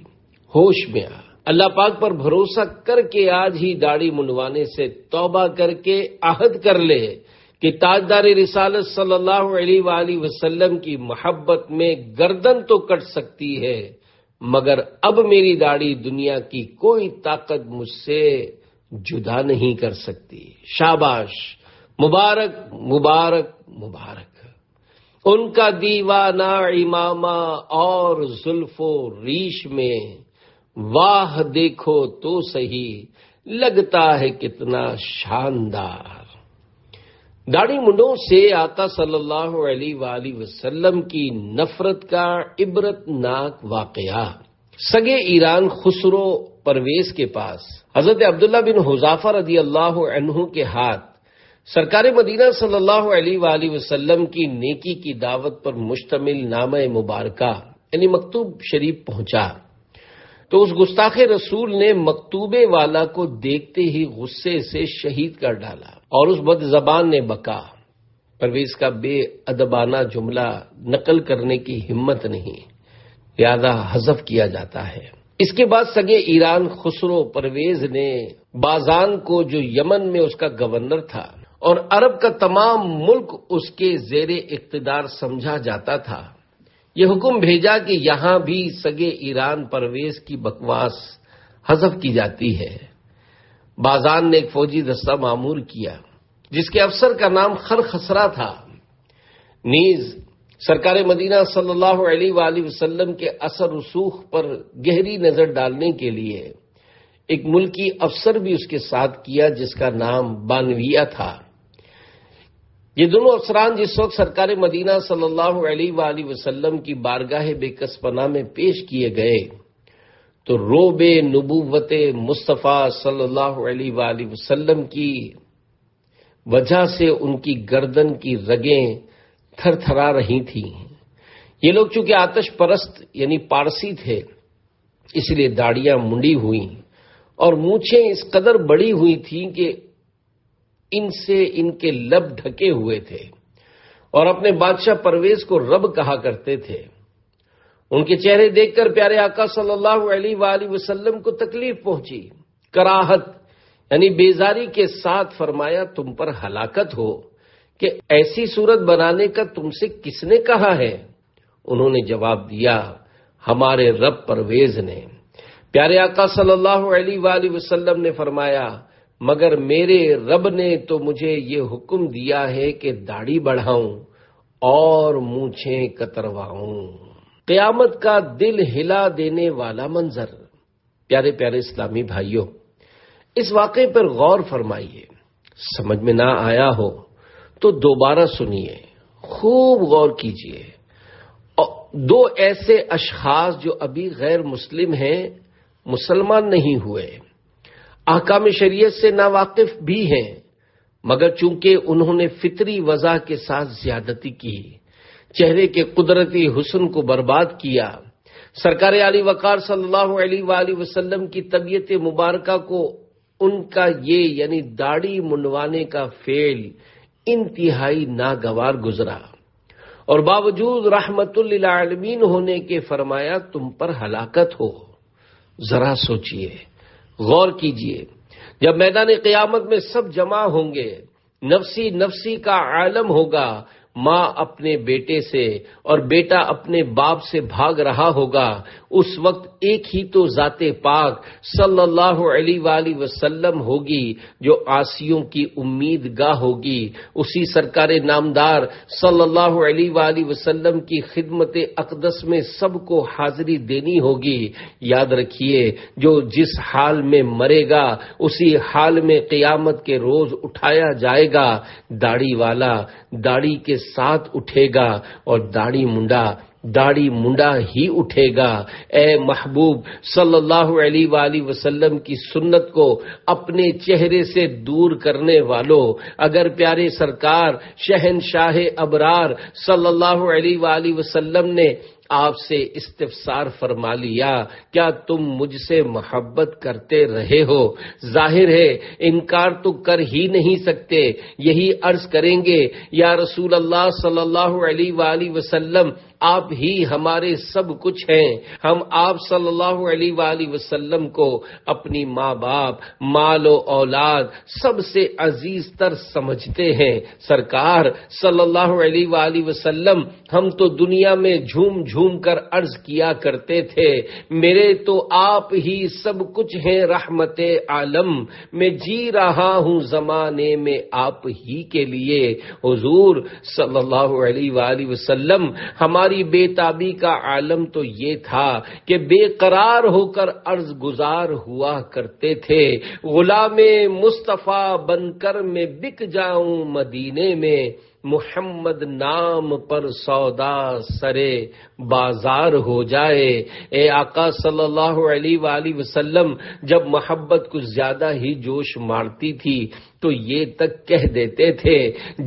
ہوش میں آ، اللہ پاک پر بھروسہ کر کے آج ہی داڑھی منڈوانے سے توبہ کر کے عہد کر لے کہ تاجدار رسالت صلی اللہ علیہ وآلہ وسلم کی محبت میں گردن تو کٹ سکتی ہے، مگر اب میری داڑھی دنیا کی کوئی طاقت مجھ سے جدا نہیں کر سکتی۔ شاباش، مبارک مبارک مبارک۔ ان کا دیوانہ امامہ اور زلف و ریش میں، واہ دیکھو تو صحیح لگتا ہے کتنا شاندار۔ داڑھی منڈوں سے آقا صلی اللہ علیہ وآلہ وسلم کی نفرت کا عبرت ناک واقعہ۔ سگے ایران خسرو پرویز کے پاس حضرت عبداللہ بن حذافہ رضی اللہ عنہ کے ہاتھ سرکار مدینہ صلی اللہ علیہ وآلہ وسلم کی نیکی کی دعوت پر مشتمل نامہ مبارکہ یعنی مکتوب شریف پہنچا تو اس گستاخ رسول نے مکتوبے والا کو دیکھتے ہی غصے سے شہید کر ڈالا اور اس بد زبان نے بکا، پرویز کا بے ادبانہ جملہ نقل کرنے کی ہمت نہیں، لہذا حذف کیا جاتا ہے۔ اس کے بعد سگے ایران خسرو پرویز نے بازان کو، جو یمن میں اس کا گورنر تھا اور عرب کا تمام ملک اس کے زیر اقتدار سمجھا جاتا تھا، یہ حکم بھیجا کہ یہاں بھی سگے ایران پرویز کی بکواس حذف کی جاتی ہے۔ بازان نے ایک فوجی دستہ معمور کیا جس کے افسر کا نام خرخسرہ تھا، نیز سرکار مدینہ صلی اللہ علیہ وآلہ وسلم کے اثر رسوخ پر گہری نظر ڈالنے کے لیے ایک ملکی افسر بھی اس کے ساتھ کیا جس کا نام بانویہ تھا۔ یہ دونوں افسران جس وقت سرکار مدینہ صلی اللہ علیہ وآلہ وسلم کی بارگاہ بے کس پناہ میں پیش کیے گئے تو روب نبوت مصطفیٰ صلی اللہ علیہ وآلہ وسلم کی وجہ سے ان کی گردن کی رگیں تھر تھرا رہی تھیں۔ یہ لوگ چونکہ آتش پرست یعنی پارسی تھے، اس لیے داڑیاں منڈی ہوئیں اور مونچھیں اس قدر بڑی ہوئی تھیں کہ ان سے ان کے لب ڈھکے ہوئے تھے اور اپنے بادشاہ پرویز کو رب کہا کرتے تھے۔ ان کے چہرے دیکھ کر پیارے آقا صلی اللہ علیہ وآلہ وسلم کو تکلیف پہنچی، کراہت یعنی بیزاری کے ساتھ فرمایا، تم پر ہلاکت ہو کہ ایسی صورت بنانے کا تم سے کس نے کہا ہے؟ انہوں نے جواب دیا، ہمارے رب پرویز نے۔ پیارے آقا صلی اللہ علیہ وآلہ وسلم نے فرمایا، مگر میرے رب نے تو مجھے یہ حکم دیا ہے کہ داڑھی بڑھاؤں اور مونچھیں کترواؤں۔ قیامت کا دل ہلا دینے والا منظر۔ پیارے پیارے اسلامی بھائیوں، اس واقعے پر غور فرمائیے، سمجھ میں نہ آیا ہو تو دوبارہ سنیے، خوب غور کیجیے۔ دو ایسے اشخاص جو ابھی غیر مسلم ہیں، مسلمان نہیں ہوئے، احکام شریعت سے ناواقف بھی ہیں، مگر چونکہ انہوں نے فطری وضع کے ساتھ زیادتی کی، چہرے کے قدرتی حسن کو برباد کیا، سرکار علی وقار صلی اللہ علیہ وآلہ وسلم کی طبیعت مبارکہ کو ان کا یہ یعنی داڑھی منڈوانے کا فعل انتہائی ناگوار گزرا، اور باوجود رحمت للعالمین ہونے کے فرمایا تم پر ہلاکت ہو۔ ذرا سوچئے، غور کیجئے، جب میدان قیامت میں سب جمع ہوں گے، نفسی نفسی کا عالم ہوگا، ماں اپنے بیٹے سے اور بیٹا اپنے باپ سے بھاگ رہا ہوگا، اس وقت ایک ہی تو ذات پاک صلی اللہ علیہ وآلہ وسلم ہوگی جو عاصیوں کی امید گاہ ہوگی. اسی سرکار نامدار صلی اللہ علیہ وآلہ وسلم کی خدمت اقدس میں سب کو حاضری دینی ہوگی. یاد رکھیے جو جس حال میں مرے گا اسی حال میں قیامت کے روز اٹھایا جائے گا. داڑھی والا داڑھی کے ساتھ اٹھے گا اور داڑھی منڈا ہی اٹھے گا. اے محبوب صلی اللہ علیہ وآلہ وسلم کی سنت کو اپنے چہرے سے دور کرنے والوں، اگر پیارے سرکار شہنشاہ ابرار صلی اللہ علیہ وآلہ وسلم نے آپ سے استفسار فرما لیا کیا تم مجھ سے محبت کرتے رہے ہو، ظاہر ہے انکار تو کر ہی نہیں سکتے. یہی عرض کریں گے یا رسول اللہ صلی اللہ علیہ وآلہ وسلم آپ ہی ہمارے سب کچھ ہیں. ہم آپ صلی اللہ علیہ وآلہ وسلم کو اپنی ماں باپ، مال و اولاد سب سے عزیز تر سمجھتے ہیں. سرکار صلی اللہ علیہ وآلہ وسلم ہم تو دنیا میں جھوم جھوم کر عرض کیا کرتے تھے میرے تو آپ ہی سب کچھ ہیں رحمت عالم. میں جی رہا ہوں زمانے میں آپ ہی کے لیے. حضور صلی اللہ علیہ وآلہ وسلم ہماری بے تابی کا عالم تو یہ تھا کہ بے قرار ہو کر عرض گزار ہوا کرتے تھے. غلام مصطفیٰ بن کر میں بک جاؤں مدینے میں، محمد نام پر سودا سرے بازار ہو جائے. اے آقا صلی اللہ علیہ وآلہ وسلم جب محبت کچھ زیادہ ہی جوش مارتی تھی تو یہ تک کہہ دیتے تھے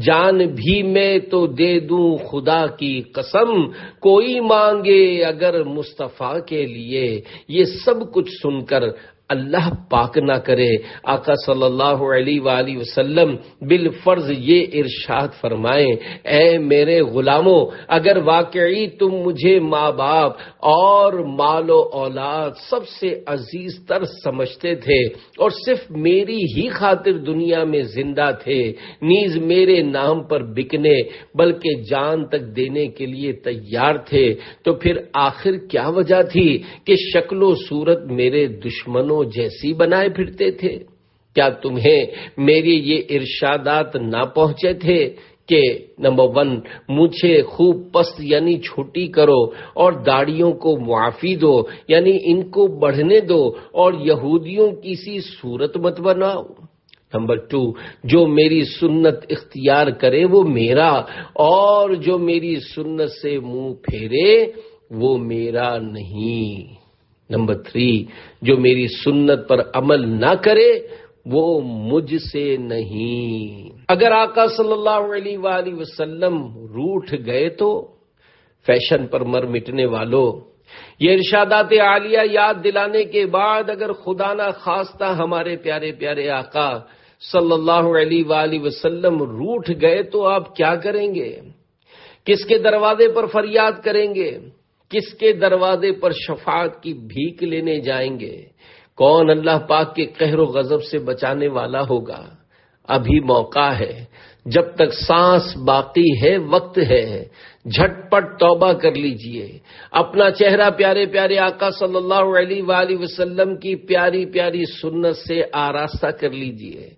جان بھی میں تو دے دوں خدا کی قسم، کوئی مانگے اگر مصطفیٰ کے لیے. یہ سب کچھ سن کر اللہ پاک نہ کرے آقا صلی اللہ علیہ وآلہ وسلم بالفرض یہ ارشاد فرمائیں اے میرے غلاموں اگر واقعی تم مجھے ماں باپ اور مال و اولاد سب سے عزیز تر سمجھتے تھے اور صرف میری ہی خاطر دنیا میں زندہ تھے، نیز میرے نام پر بکنے بلکہ جان تک دینے کے لیے تیار تھے، تو پھر آخر کیا وجہ تھی کہ شکل و صورت میرے دشمنوں جیسی بنائے پھرتے تھے؟ کیا تمہیں میری یہ ارشادات نہ پہنچے تھے کہ نمبر 1 مجھے خوب پست یعنی چھوٹی کرو اور داڑھیوں کو معافی دو یعنی ان کو بڑھنے دو اور یہودیوں کی سی صورت مت بناؤ. نمبر 2 جو میری سنت اختیار کرے وہ میرا اور جو میری سنت سے منہ پھیرے وہ میرا نہیں. نمبر 3 جو میری سنت پر عمل نہ کرے وہ مجھ سے نہیں. اگر آقا صلی اللہ علیہ وآلہ وسلم روٹھ گئے تو فیشن پر مر مٹنے والوں، یہ ارشادات عالیہ یاد دلانے کے بعد اگر خدا نہ خواستہ ہمارے پیارے پیارے آقا صلی اللہ علیہ وآلہ وسلم روٹھ گئے تو آپ کیا کریں گے؟ کس کے دروازے پر فریاد کریں گے؟ کس کے دروازے پر شفاعت کی بھیک لینے جائیں گے؟ کون اللہ پاک کے قہر و غضب سے بچانے والا ہوگا؟ ابھی موقع ہے، جب تک سانس باقی ہے وقت ہے، جھٹ پٹ توبہ کر لیجئے. اپنا چہرہ پیارے پیارے آقا صلی اللہ علیہ وآلہ وسلم کی پیاری پیاری سنت سے آراستہ کر لیجئے.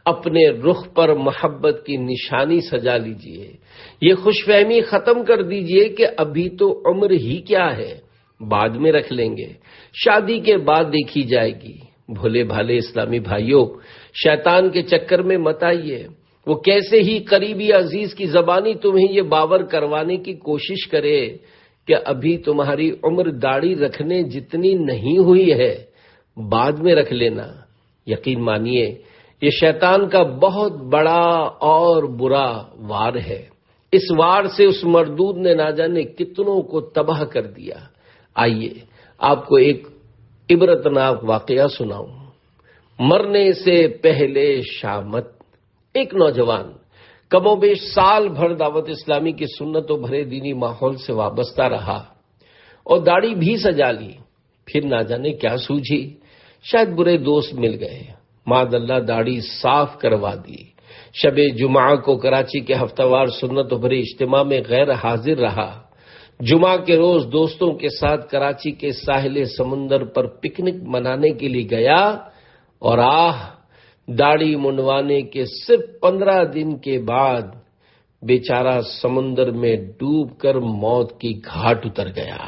اپنے رخ پر محبت کی نشانی سجا لیجئے. یہ خوش فہمی ختم کر دیجئے کہ ابھی تو عمر ہی کیا ہے، بعد میں رکھ لیں گے، شادی کے بعد دیکھی جائے گی. بھولے بھالے اسلامی بھائیوں، شیطان کے چکر میں مت آئیے. وہ کیسے ہی قریبی عزیز کی زبانی تمہیں یہ باور کروانے کی کوشش کرے کہ ابھی تمہاری عمر داڑھی رکھنے جتنی نہیں ہوئی ہے، بعد میں رکھ لینا. یقین مانیے یہ شیطان کا بہت بڑا اور برا وار ہے. اس وار سے اس مردود نے نہ جانے کتنوں کو تباہ کر دیا. آئیے آپ کو ایک عبرتناک واقعہ سناؤں. مرنے سے پہلے شامت ایک نوجوان کم و بیش سال بھر دعوت اسلامی کی سنتوں بھرے دینی ماحول سے وابستہ رہا اور داڑھی بھی سجا لی. پھر نہ جانے کیا سوجھی، شاید برے دوست مل گئے، معاذ اللہ داڑھی صاف کروا دی. شب جمعہ کو کراچی کے ہفتہ وار سنتوں بھرے اجتماع میں غیر حاضر رہا. جمعہ کے روز دوستوں کے ساتھ کراچی کے ساحل سمندر پر پکنک منانے کے لیے گیا اور داڑھی منڈوانے کے صرف 15 دن کے بعد بیچارہ سمندر میں ڈوب کر موت کی گھاٹ اتر گیا۔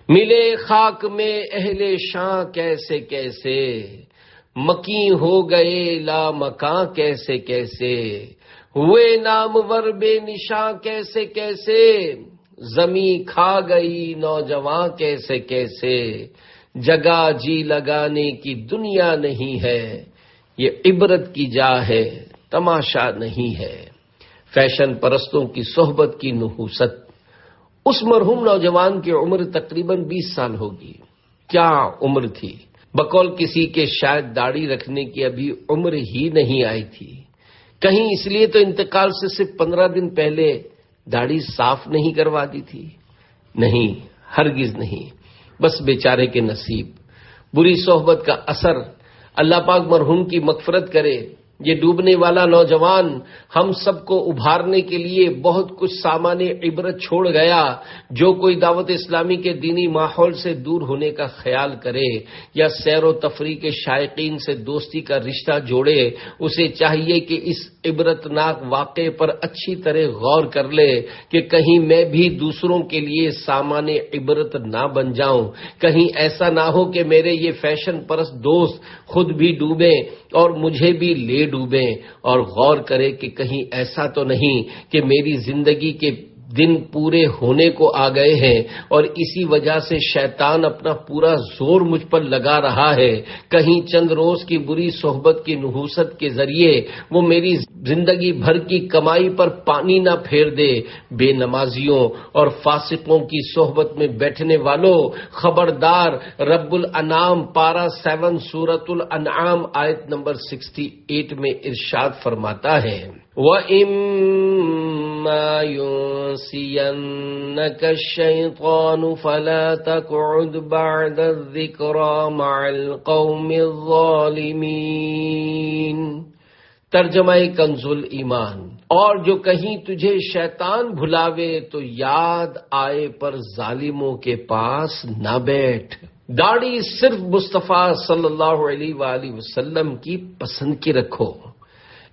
ملے خاک میں اہل شاں کیسے کیسے، مکیں ہو گئے لامکاں کیسے کیسے، ہوئے نامور بے نشاں کیسے کیسے، زمیں کھا گئی نوجواں کیسے کیسے، جگہ جی لگانے کی دنیا نہیں ہے، یہ عبرت کی جا ہے تماشا نہیں ہے۔ فیشن پرستوں کی صحبت کی نحوست۔ اس مرحوم نوجوان کی عمر تقریباً 20 سال ہوگی۔ کیا عمر تھی! بقول کسی کے شاید داڑھی رکھنے کی ابھی عمر ہی نہیں آئی تھی۔ کہیں اس لیے تو انتقال سے صرف 15 دن پہلے داڑھی صاف نہیں کروا دی تھی؟ نہیں، ہرگز نہیں، بس بیچارے کے نصیب، بری صحبت کا اثر۔ اللہ پاک مرحوم کی مغفرت کرے۔ یہ ڈوبنے والا نوجوان ہم سب کو ابھارنے کے لیے بہت کچھ سامان عبرت چھوڑ گیا۔ جو کوئی دعوت اسلامی کے دینی ماحول سے دور ہونے کا خیال کرے یا سیر و تفریح کے شائقین سے دوستی کا رشتہ جوڑے، اسے چاہیے کہ اس عبرتناک واقعے پر اچھی طرح غور کر لے کہ کہیں میں بھی دوسروں کے لیے سامان عبرت نہ بن جاؤں، کہیں ایسا نہ ہو کہ میرے یہ فیشن پرست دوست خود بھی ڈوبیں اور مجھے بھی لے ڈوبیں، اور غور کرے کہ کہیں ایسا تو نہیں کہ میری زندگی کے دن پورے ہونے کو آ گئے ہیں اور اسی وجہ سے شیطان اپنا پورا زور مجھ پر لگا رہا ہے، کہیں چند روز کی بری صحبت کی نحوست کے ذریعے وہ میری زندگی بھر کی کمائی پر پانی نہ پھیر دے۔ بے نمازیوں اور فاسقوں کی صحبت میں بیٹھنے والوں، خبردار! رب الانعام پارہ 7 سورۃ الانعام آیت نمبر 68 میں ارشاد فرماتا ہے، وَإِمَّا يُنسِيَنَّكَ الشَّيْطَانُ فَلَا تَقْعُدْ بَعْدَ الذِّكْرَىٰ مَعَ الْقَوْمِ الظَّالِمِينَ۔ ترجمہ کنز ایمان۔ اور جو کہیں تجھے شیطان بھلاوے تو یاد آئے پر ظالموں کے پاس نہ بیٹھ۔ داڑھی صرف مصطفیٰ صلی اللہ علیہ وآلہ وسلم کی پسند کی رکھو۔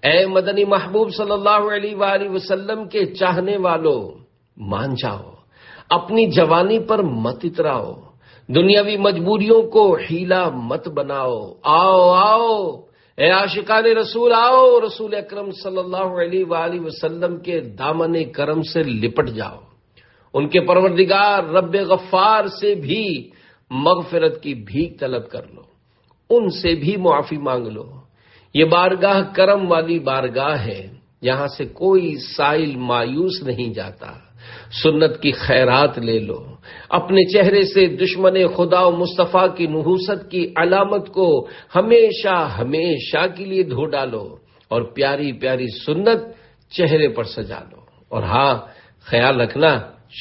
اے مدنی محبوب صلی اللہ علیہ وآلہ وسلم کے چاہنے والوں، مان جاؤ، اپنی جوانی پر مت اتراؤ، دنیاوی مجبوریوں کو حیلہ مت بناؤ۔ آؤ آؤ اے عاشقان رسول، آؤ رسول اکرم صلی اللہ علیہ وآلہ وسلم کے دامن کرم سے لپٹ جاؤ۔ ان کے پروردگار رب غفار سے بھی مغفرت کی بھیک طلب کر لو، ان سے بھی معافی مانگ لو۔ یہ بارگاہ کرم والی بارگاہ ہے، یہاں سے کوئی سائل مایوس نہیں جاتا۔ سنت کی خیرات لے لو، اپنے چہرے سے دشمن خدا و مصطفیٰ کی نحوست کی علامت کو ہمیشہ ہمیشہ کے لیے دھو ڈالو اور پیاری پیاری سنت چہرے پر سجا لو۔ اور ہاں، خیال رکھنا،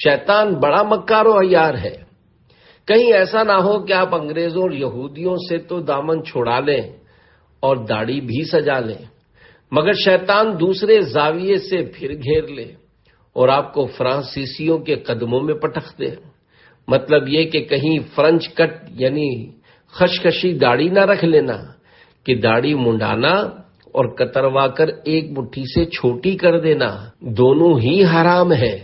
شیطان بڑا مکار و عیار ہے۔ کہیں ایسا نہ ہو کہ آپ انگریزوں اور یہودیوں سے تو دامن چھڑا لیں اور داڑھی بھی سجا لیں، مگر شیطان دوسرے زاویے سے پھر گھیر لے اور آپ کو فرانسیسیوں کے قدموں میں پٹخ دے۔ مطلب یہ کہ کہیں فرنچ کٹ یعنی خشخشی داڑھی نہ رکھ لینا کہ داڑھی منڈانا اور کتروا کر ایک مٹھی سے چھوٹی کر دینا دونوں ہی حرام ہے۔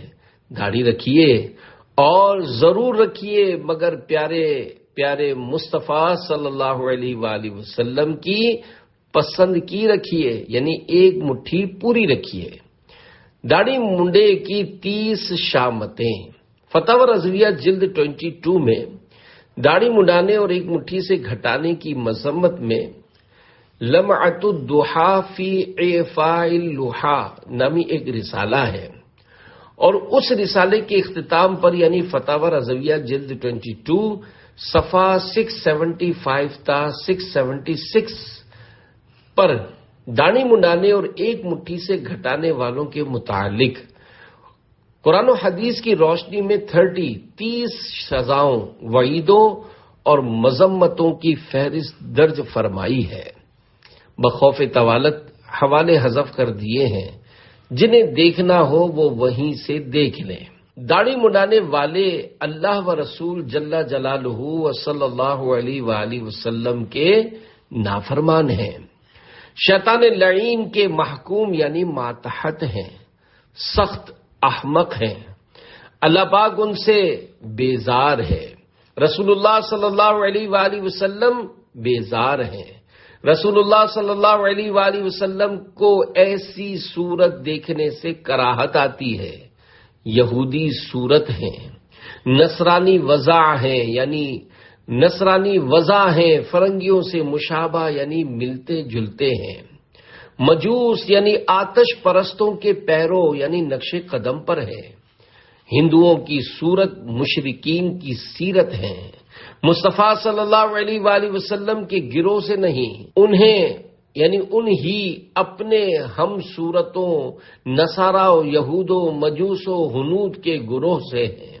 داڑھی رکھیے اور ضرور رکھیے، مگر پیارے پیارے مصطفیٰ صلی اللہ علیہ وآلہ وسلم کی پسند کی رکھیے، یعنی ایک مٹھی پوری رکھیے۔ داڑھی منڈے کی 30 شامتیں۔ فتاوی رضویہ جلد 22 میں داڑھی منڈانے اور ایک مٹھی سے گھٹانے کی مذمت میں لمعۃ الضحیٰ فی اعفاء اللحیٰ نامی ایک رسالہ ہے، اور اس رسالے کے اختتام پر یعنی فتاوی رضویہ جلد 22 صفحہ 675 تا 676 پر داڑھی منڈانے اور ایک مٹھی سے گھٹانے والوں کے متعلق قرآن و حدیث کی روشنی میں 30 سزاؤں، وعیدوں اور مذمتوں کی فہرست درج فرمائی ہے۔ بخوف طوالت حوالے حذف کر دیے ہیں، جنہیں دیکھنا ہو وہ وہیں سے دیکھ لیں۔ داڑھی منڈانے والے اللہ و رسول جل جلالہ و صلی اللہ علیہ وآلہ وسلم کے نافرمان ہیں، شیطان لعین کے محکوم یعنی ماتحت ہیں، سخت احمق ہیں، اللہ پاک ان سے بیزار ہے، رسول اللہ صلی اللہ علیہ وآلہ وسلم بیزار ہیں، رسول اللہ صلی اللہ علیہ وآلہ وسلم کو ایسی صورت دیکھنے سے کراہت آتی ہے، یہودی صورت ہیں، نصرانی وضع ہیں یعنی نصرانی وضع ہیں، فرنگیوں سے مشابہ یعنی ملتے جلتے ہیں، مجوس یعنی آتش پرستوں کے پیروں یعنی نقش قدم پر ہے، ہندوؤں کی صورت مشرکین کی سیرت ہے، مصطفیٰ صلی اللہ علیہ وآلہ وسلم کے گروہ سے نہیں، انہیں یعنی انہی اپنے ہم صورتوں نصارا و یہود و مجوس و ہنود کے گروہ سے ہیں،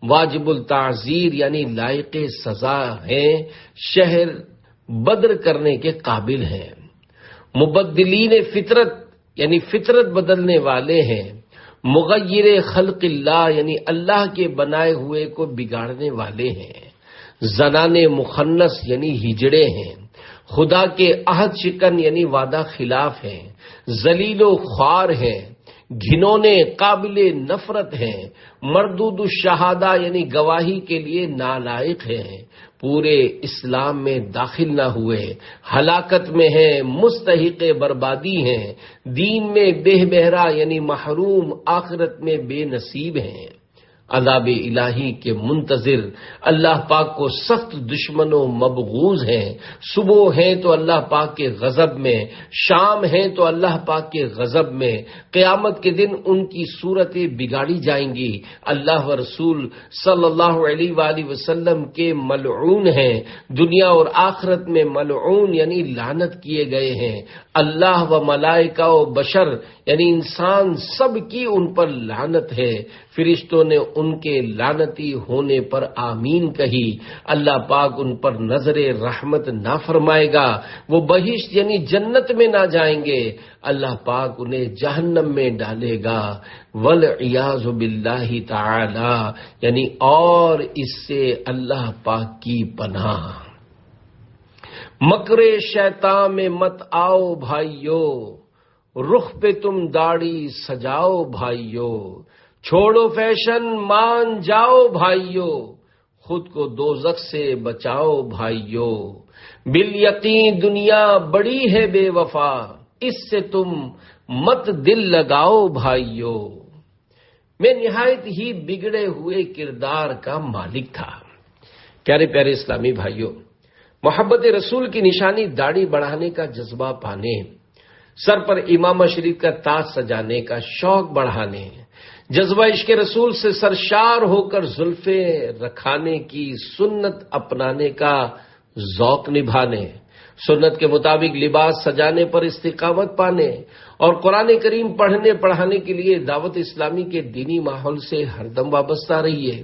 واجب التعزیر یعنی لائق سزا ہیں، شہر بدر کرنے کے قابل ہیں، مبدلین فطرت یعنی فطرت بدلنے والے ہیں، مغیر خلق اللہ یعنی اللہ کے بنائے ہوئے کو بگاڑنے والے ہیں، زنان مخنث یعنی ہجڑے ہیں، خدا کے عہد شکن یعنی وعدہ خلاف ہیں، ذلیل و خوار ہیں، گھنونے قابل نفرت ہیں، مردود الشہادہ یعنی گواہی کے لیے نالائق ہیں، پورے اسلام میں داخل نہ ہوئے، ہلاکت میں ہیں، مستحق بربادی ہیں، دین میں بے بہرا یعنی محروم، آخرت میں بے نصیب ہیں، عذاب الہی کے منتظر، اللہ پاک کو سخت دشمن و مبغوض ہیں، صبح ہیں تو اللہ پاک کے غضب میں، شام ہیں تو اللہ پاک کے غضب میں، قیامت کے دن ان کی صورتیں بگاڑی جائیں گی، اللہ و رسول صلی اللہ علیہ وآلہ وسلم کے ملعون ہیں، دنیا اور آخرت میں ملعون یعنی لعنت کیے گئے ہیں، اللہ و ملائکہ و بشر یعنی انسان سب کی ان پر لعنت ہے، فرشتوں نے ان کے لعنتی ہونے پر آمین کہی، اللہ پاک ان پر نظر رحمت نہ فرمائے گا، وہ بہشت یعنی جنت میں نہ جائیں گے، اللہ پاک انہیں جہنم میں ڈالے گا، والعیاذ باللہ تعالی یعنی اور اس سے اللہ پاک کی پناہ۔ مکر شیطان میں مت آؤ بھائیو، رخ پہ تم داڑھی سجاؤ بھائیو، چھوڑو فیشن مان جاؤ بھائیو، خود کو دوزخ سے بچاؤ بھائیو، بالیقین دنیا بڑی ہے بے وفا، اس سے تم مت دل لگاؤ بھائیو۔ میں نہایت ہی بگڑے ہوئے کردار کا مالک تھا۔ پیارے پیارے اسلامی بھائیو، محبت رسول کی نشانی داڑھی بڑھانے کا جذبہ پانے، سر پر امامہ شریف کا تاج سجانے کا شوق بڑھانے، جذبہ عشق رسول سے سرشار ہو کر زلفیں رکھانے کی سنت اپنانے کا ذوق نبھانے، سنت کے مطابق لباس سجانے پر استقامت پانے اور قرآن کریم پڑھنے پڑھانے کے لیے دعوت اسلامی کے دینی ماحول سے ہردم وابستہ رہیے،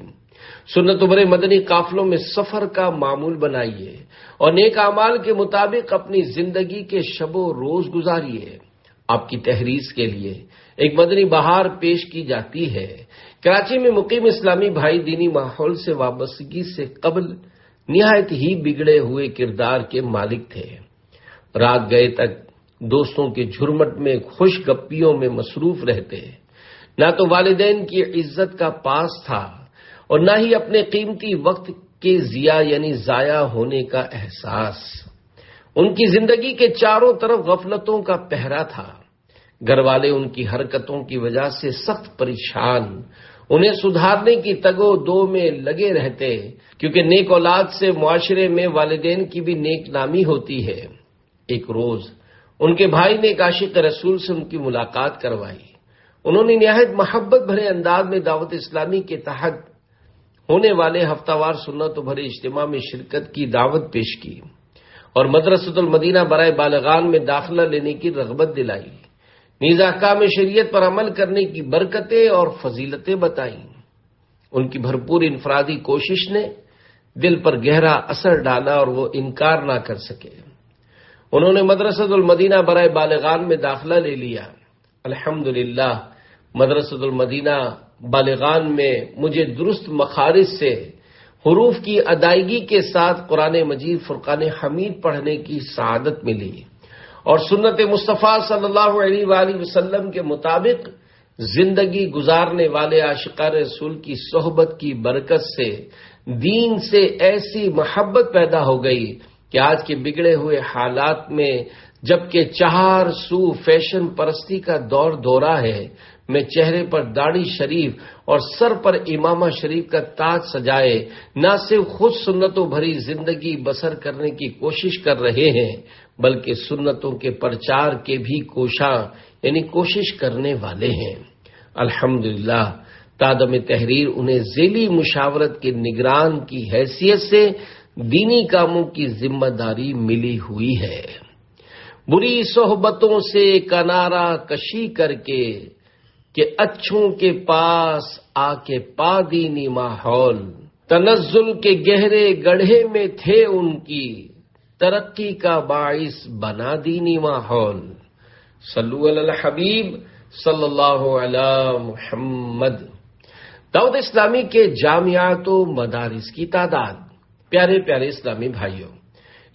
سنت بھرے مدنی قافلوں میں سفر کا معمول بنائیے اور نیک اعمال کے مطابق اپنی زندگی کے شب و روز گزاریے۔ آپ کی تحریض کے لیے ایک مدنی بہار پیش کی جاتی ہے۔ کراچی میں مقیم اسلامی بھائی دینی ماحول سے وابستگی سے قبل نہایت ہی بگڑے ہوئے کردار کے مالک تھے، رات گئے تک دوستوں کے جھرمٹ میں خوش گپیوں میں مصروف رہتے، نہ تو والدین کی عزت کا پاس تھا اور نہ ہی اپنے قیمتی وقت کے ضائع ہونے کا احساس۔ ان کی زندگی کے چاروں طرف غفلتوں کا پہرا تھا، گھر والے ان کی حرکتوں کی وجہ سے سخت پریشان، انہیں سدھارنے کی تگ و دو میں لگے رہتے، کیونکہ نیک اولاد سے معاشرے میں والدین کی بھی نیک نامی ہوتی ہے۔ ایک روز ان کے بھائی نے ایک عاشق رسول سے ان کی ملاقات کروائی، انہوں نے نہایت محبت بھرے انداز میں دعوت اسلامی کے تحت ہونے والے ہفتہ وار سنت بھرے اجتماع میں شرکت کی دعوت پیش کی اور مدرسۃ المدینہ برائے بالغان میں داخلہ لینے کی رغبت دلائی، نیز احکام شریعت پر عمل کرنے کی برکتیں اور فضیلتیں بتائیں۔ ان کی بھرپور انفرادی کوشش نے دل پر گہرا اثر ڈالا اور وہ انکار نہ کر سکے۔ انہوں نے مدرسۃ المدینہ برائے بالغان میں داخلہ لے لیا۔ الحمدللہ مدرسۃ المدینہ بالغان میں مجھے درست مخارج سے حروف کی ادائیگی کے ساتھ قرآن مجید فرقان حمید پڑھنے کی سعادت ملی اور سنت مصطفیٰ صلی اللہ علیہ وآلہ وسلم کے مطابق زندگی گزارنے والے عاشقان رسول کی صحبت کی برکت سے دین سے ایسی محبت پیدا ہو گئی کہ آج کے بگڑے ہوئے حالات میں جبکہ چہار سو فیشن پرستی کا دور دورہ ہے، میں چہرے پر داڑھی شریف اور سر پر امامہ شریف کا تاج سجائے نہ صرف خود سنتوں بھری زندگی بسر کرنے کی کوشش کر رہے ہیں بلکہ سنتوں کے پرچار کے بھی کوشاں یعنی کوشش کرنے والے ہیں۔ الحمدللہ تادم تحریر انہیں ذیلی مشاورت کے نگران کی حیثیت سے دینی کاموں کی ذمہ داری ملی ہوئی ہے۔ بری صحبتوں سے کنارہ کشی کر کے کہ اچھوں کے پاس آ کے پا دینی ماحول، تنزل کے گہرے گڑھے میں تھے ان کی، ترقی کا باعث بنا دینی ماحول۔ صلو علی الحبیب صلی اللہ علی محمد۔ دعوت اسلامی کے جامعات و مدارس کی تعداد۔ پیارے پیارے اسلامی بھائیوں،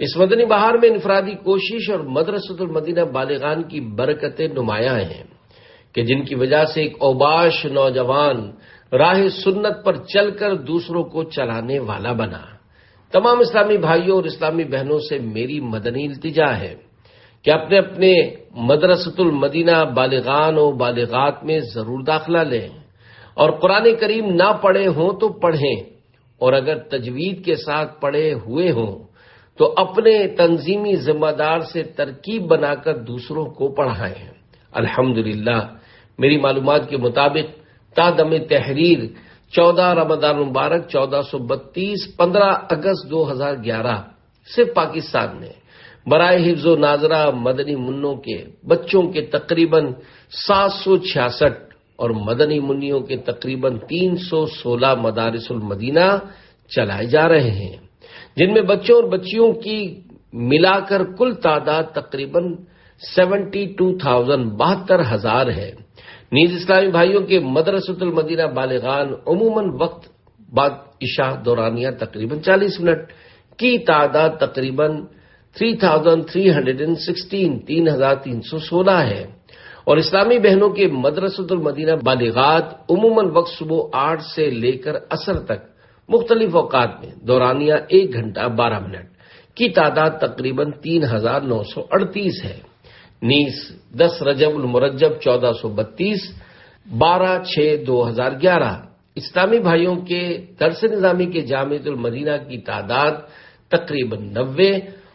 اس مدنی بہار میں انفرادی کوشش اور مدرسۃ المدینہ بالغان کی برکتیں نمایاں ہیں کہ جن کی وجہ سے ایک اوباش نوجوان راہ سنت پر چل کر دوسروں کو چلانے والا بنا۔ تمام اسلامی بھائیوں اور اسلامی بہنوں سے میری مدنی التجا ہے کہ اپنے اپنے مدرسۃ المدینہ بالغان و بالغات میں ضرور داخلہ لیں اور قرآن کریم نہ پڑھے ہوں تو پڑھیں، اور اگر تجوید کے ساتھ پڑھے ہوئے ہوں تو اپنے تنظیمی ذمہ دار سے ترکیب بنا کر دوسروں کو پڑھائیں۔ الحمدللہ میری معلومات کے مطابق تادم تحریر 14 رمضان مبارک 1432 15 اگست 2011 صرف پاکستان میں برائے حفظ و ناظرہ مدنی منوں کے بچوں کے تقریباً 766 اور مدنی منیوں کے تقریباً 316 مدارس المدینہ چلائے جا رہے ہیں، جن میں بچوں اور بچیوں کی ملا کر کل تعداد تقریباً 72,000 ہے۔ نیز اسلامی بھائیوں کے مدرسۃ المدینہ بالغان عموماً وقت بعد عشاء دورانیہ تقریباً 40 منٹ کی تعداد تقریباً 3,316 ہے، اور اسلامی بہنوں کے مدرسۃ المدینہ بالغات عموماً وقت صبح 8 سے لے کر عصر تک مختلف اوقات میں دورانیہ 1 گھنٹہ 12 منٹ کی تعداد تقریباً 3,938 ہے۔ نیز 10 رجب المرجب 1432 12/6/2011 اسلامی بھائیوں کے درس نظامی کے جامعۃ المدینہ کی تعداد تقریباً 90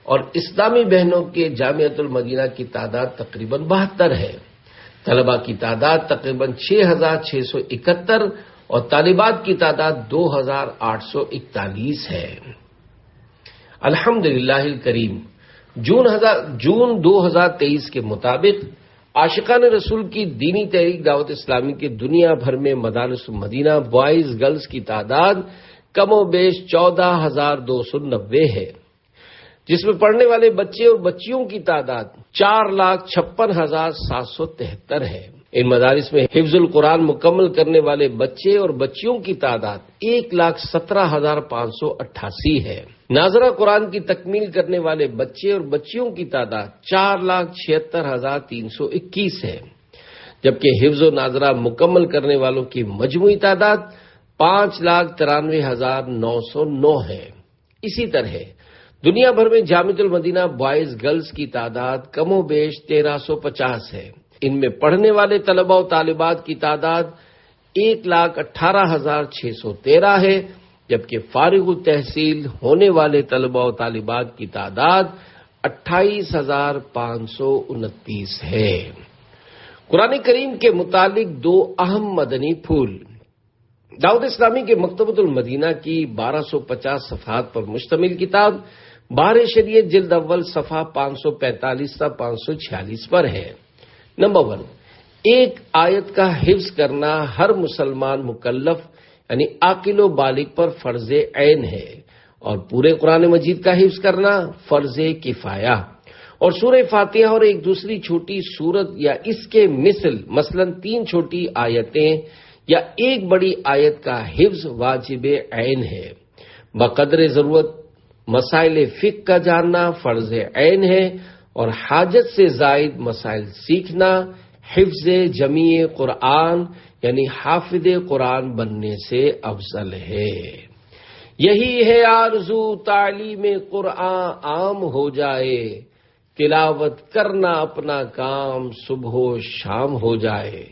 اور اسلامی بہنوں کے جامعۃ المدینہ کی تعداد تقریباً 72 ہے۔ طلباء کی تعداد تقریباً 6,671 اور طالبات کی تعداد 2,841 ہے۔ الحمدللہ الکریم جون 2023 کے مطابق عاشقان رسول کی دینی تحریک دعوت اسلامی کے دنیا بھر میں مدارس المدینہ بوائز گرلز کی تعداد کم و بیش 14,290 ہے، جس میں پڑھنے والے بچے اور بچیوں کی تعداد 4,56,773 ہے۔ ان مدارس میں حفظ القرآن مکمل کرنے والے بچے اور بچیوں کی تعداد 1,17,588 ہے۔ ناظرہ قرآن کی تکمیل کرنے والے بچے اور بچیوں کی تعداد 4,76,321 ہے، جبکہ حفظ و ناظرہ مکمل کرنے والوں کی مجموعی تعداد 5,93,909 ہے۔ اسی طرح دنیا بھر میں جامعۃ المدینہ بوائز گرلز کی تعداد کم و بیش 1,350 ہے۔ ان میں پڑھنے والے طلباء و طالبات کی تعداد 1,18,613 ہے، جبکہ فارغ التحصیل ہونے والے طلباء و طالبات کی تعداد 28,529 ہے۔ قرآن کریم کے متعلق 2 اہم مدنی پھول۔ دعوت اسلامی کے مکتبۃ المدینہ کی 1250 صفحات پر مشتمل کتاب بہار شریعت جلد اول صفحہ 545 تا 546 پر ہے۔ نمبر 1، ایک آیت کا حفظ کرنا ہر مسلمان مکلف یعنی عاقل و بالغ پر فرض عین ہے، اور پورے قرآن مجید کا حفظ کرنا فرض کفایہ، اور سورہ فاتحہ اور ایک دوسری چھوٹی سورت یا اس کے مثلا 3 چھوٹی آیتیں یا ایک بڑی آیت کا حفظ واجب عین ہے۔ بقدر ضرورت مسائل فقہ کا جاننا فرض عین ہے، اور حاجت سے زائد مسائل سیکھنا حفظ جمیع قرآن یعنی حافظ قرآن بننے سے افضل ہے۔ یہی ہے آرزو تعلیم قرآن عام ہو جائے، تلاوت کرنا اپنا کام صبح و شام ہو جائے۔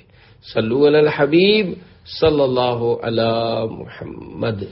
صلو علی الحبیب صلی اللہ علی محمد۔